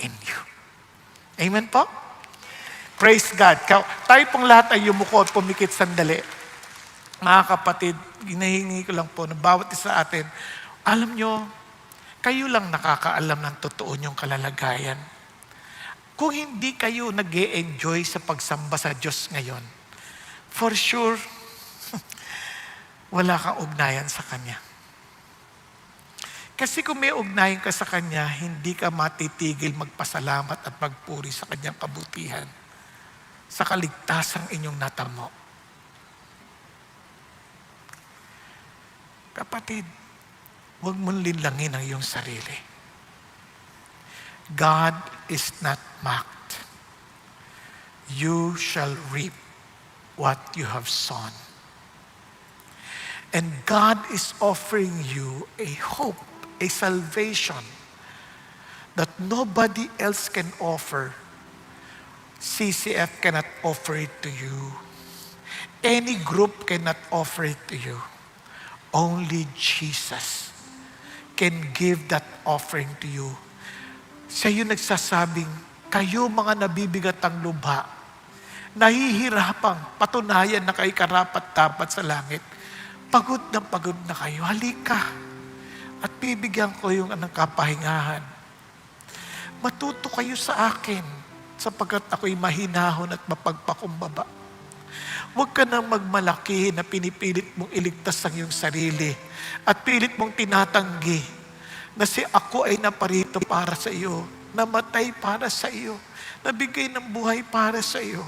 in you. Amen po? Praise God. Tayo pong lahat ay yumuko at pumikit sandali. Mga kapatid, hinahingi ko lang po na bawat isa atin, alam nyo, kayo lang nakakaalam ng totoo niyong kalalagayan. Kung hindi kayo nag-e-enjoy sa pagsamba sa Diyos ngayon, for sure, wala kang ugnayan sa Kanya. Kasi kung may ugnayan ka sa Kanya, hindi ka matitigil magpasalamat at magpuri sa Kanyang kabutihan, sa kaligtasang inyong natamo. Kapatid, huwag mong linlangin ang iyong sarili. God is not mocked. You shall reap what you have sown. And God is offering you a hope, a salvation that nobody else can offer. CCF cannot offer it to you. Any group cannot offer it to you. Only Jesus can give that offering to you. Siya yung nagsasabing, kayo mga nabibigat ang lubha, nahihirapang patunayan na kayo karapat-dapat sa langit. Pagod na kayo, halika. At bibigyan ko yung anong kapahingahan. Matuto kayo sa akin, sapagkat ako'y mahinahon at mapagpakumbaba. Huwag ka nang magmalaki na pinipilit mong iligtas ang iyong sarili at pilit mong tinatanggi na si ako ay naparito para sa iyo, namatay para sa iyo, nabigay ng buhay para sa iyo.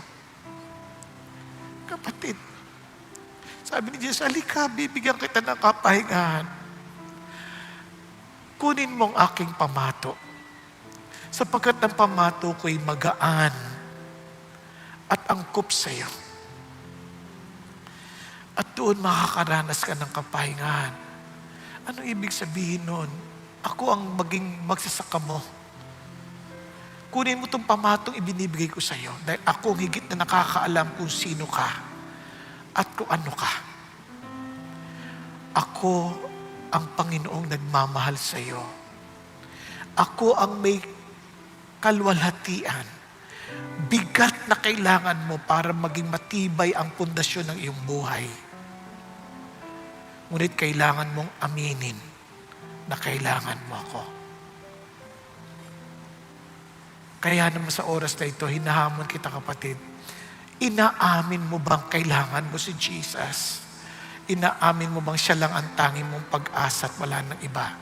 Kapatid, sabi ni Jesus, halika, bibigyan kita ng kapahingahan. Kunin mong aking pamato, sapagkat ang pamato ko'y magaan at angkop sa iyo. At doon makakaranas ka ng kapahingahan. Anong ibig sabihin nun? Ako ang maging magsasaka mo. Kunin mo itong pamatong ibinibigay ko sa iyo dahil ako ang higit na nakakaalam kung sino ka at kung ano ka. Ako ang Panginoong nagmamahal sa iyo. Ako ang may kalwalhatian, bigat na kailangan mo para maging matibay ang pundasyon ng iyong buhay. Ngunit kailangan mong aminin na kailangan mo ako. Kaya naman sa oras na ito, hinahamon kita kapatid, inaamin mo bang kailangan mo si Jesus? Inaamin mo bang siya lang ang tanging mong pag-asa at wala ng iba?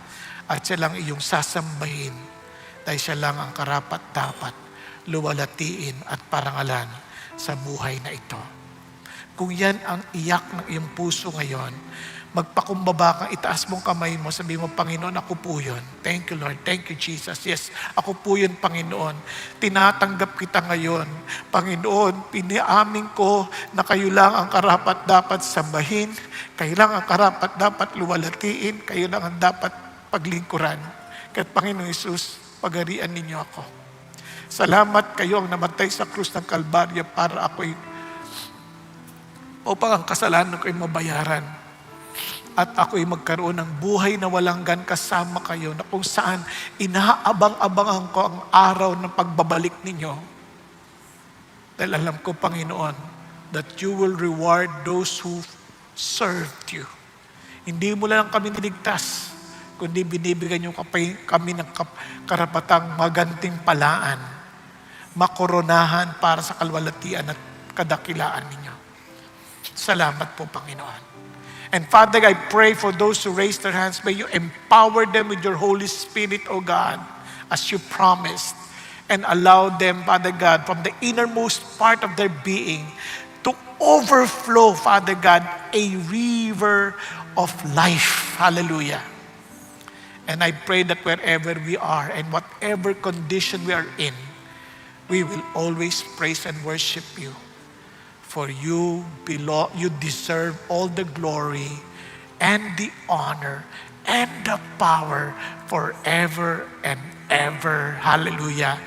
At siya lang iyong sasambahin dahil siya lang ang karapat-dapat luwalatiin at parangalan sa buhay na ito. Kung yan ang iyak ng iyong puso ngayon, magpakumbaba kang, itaas mong kamay mo, sabi mo, Panginoon, ako po yun. Thank you, Lord. Thank you, Jesus. Yes, ako po yun, Panginoon. Tinatanggap kita ngayon. Panginoon, piniamin ko na kayo lang ang karapat-dapat sambahin, kayo lang ang karapat-dapat luwalatiin, kayo lang ang dapat paglingkuran. Kaya Panginoon Jesus, pagarian ninyo ako. Salamat kayo ang namatay sa krus ng Kalbaryo para ako'y upang ang kasalanan ko'y mabayaran. At ako'y magkaroon ng buhay na walang gan kasama kayo, na kung saan inaabang-abangan ko ang araw ng pagbabalik ninyo. Dahil alam ko, Panginoon, that you will reward those who served you. Hindi mo lang kami niligtas, kundi binibigyan niyo kami ng karapatang magantimpalaan, makoronahan para sa kalwalatian at kadakilaan ninyo. Salamat po, Panginoon. And Father, I pray for those who raise their hands, may you empower them with your Holy Spirit, O God, as you promised, and allow them, Father God, from the innermost part of their being to overflow, Father God, a river of life. Hallelujah. And I pray that wherever we are and whatever condition we are in, we will always praise and worship you. For you deserve all the glory and the honor and the power forever and ever. Hallelujah.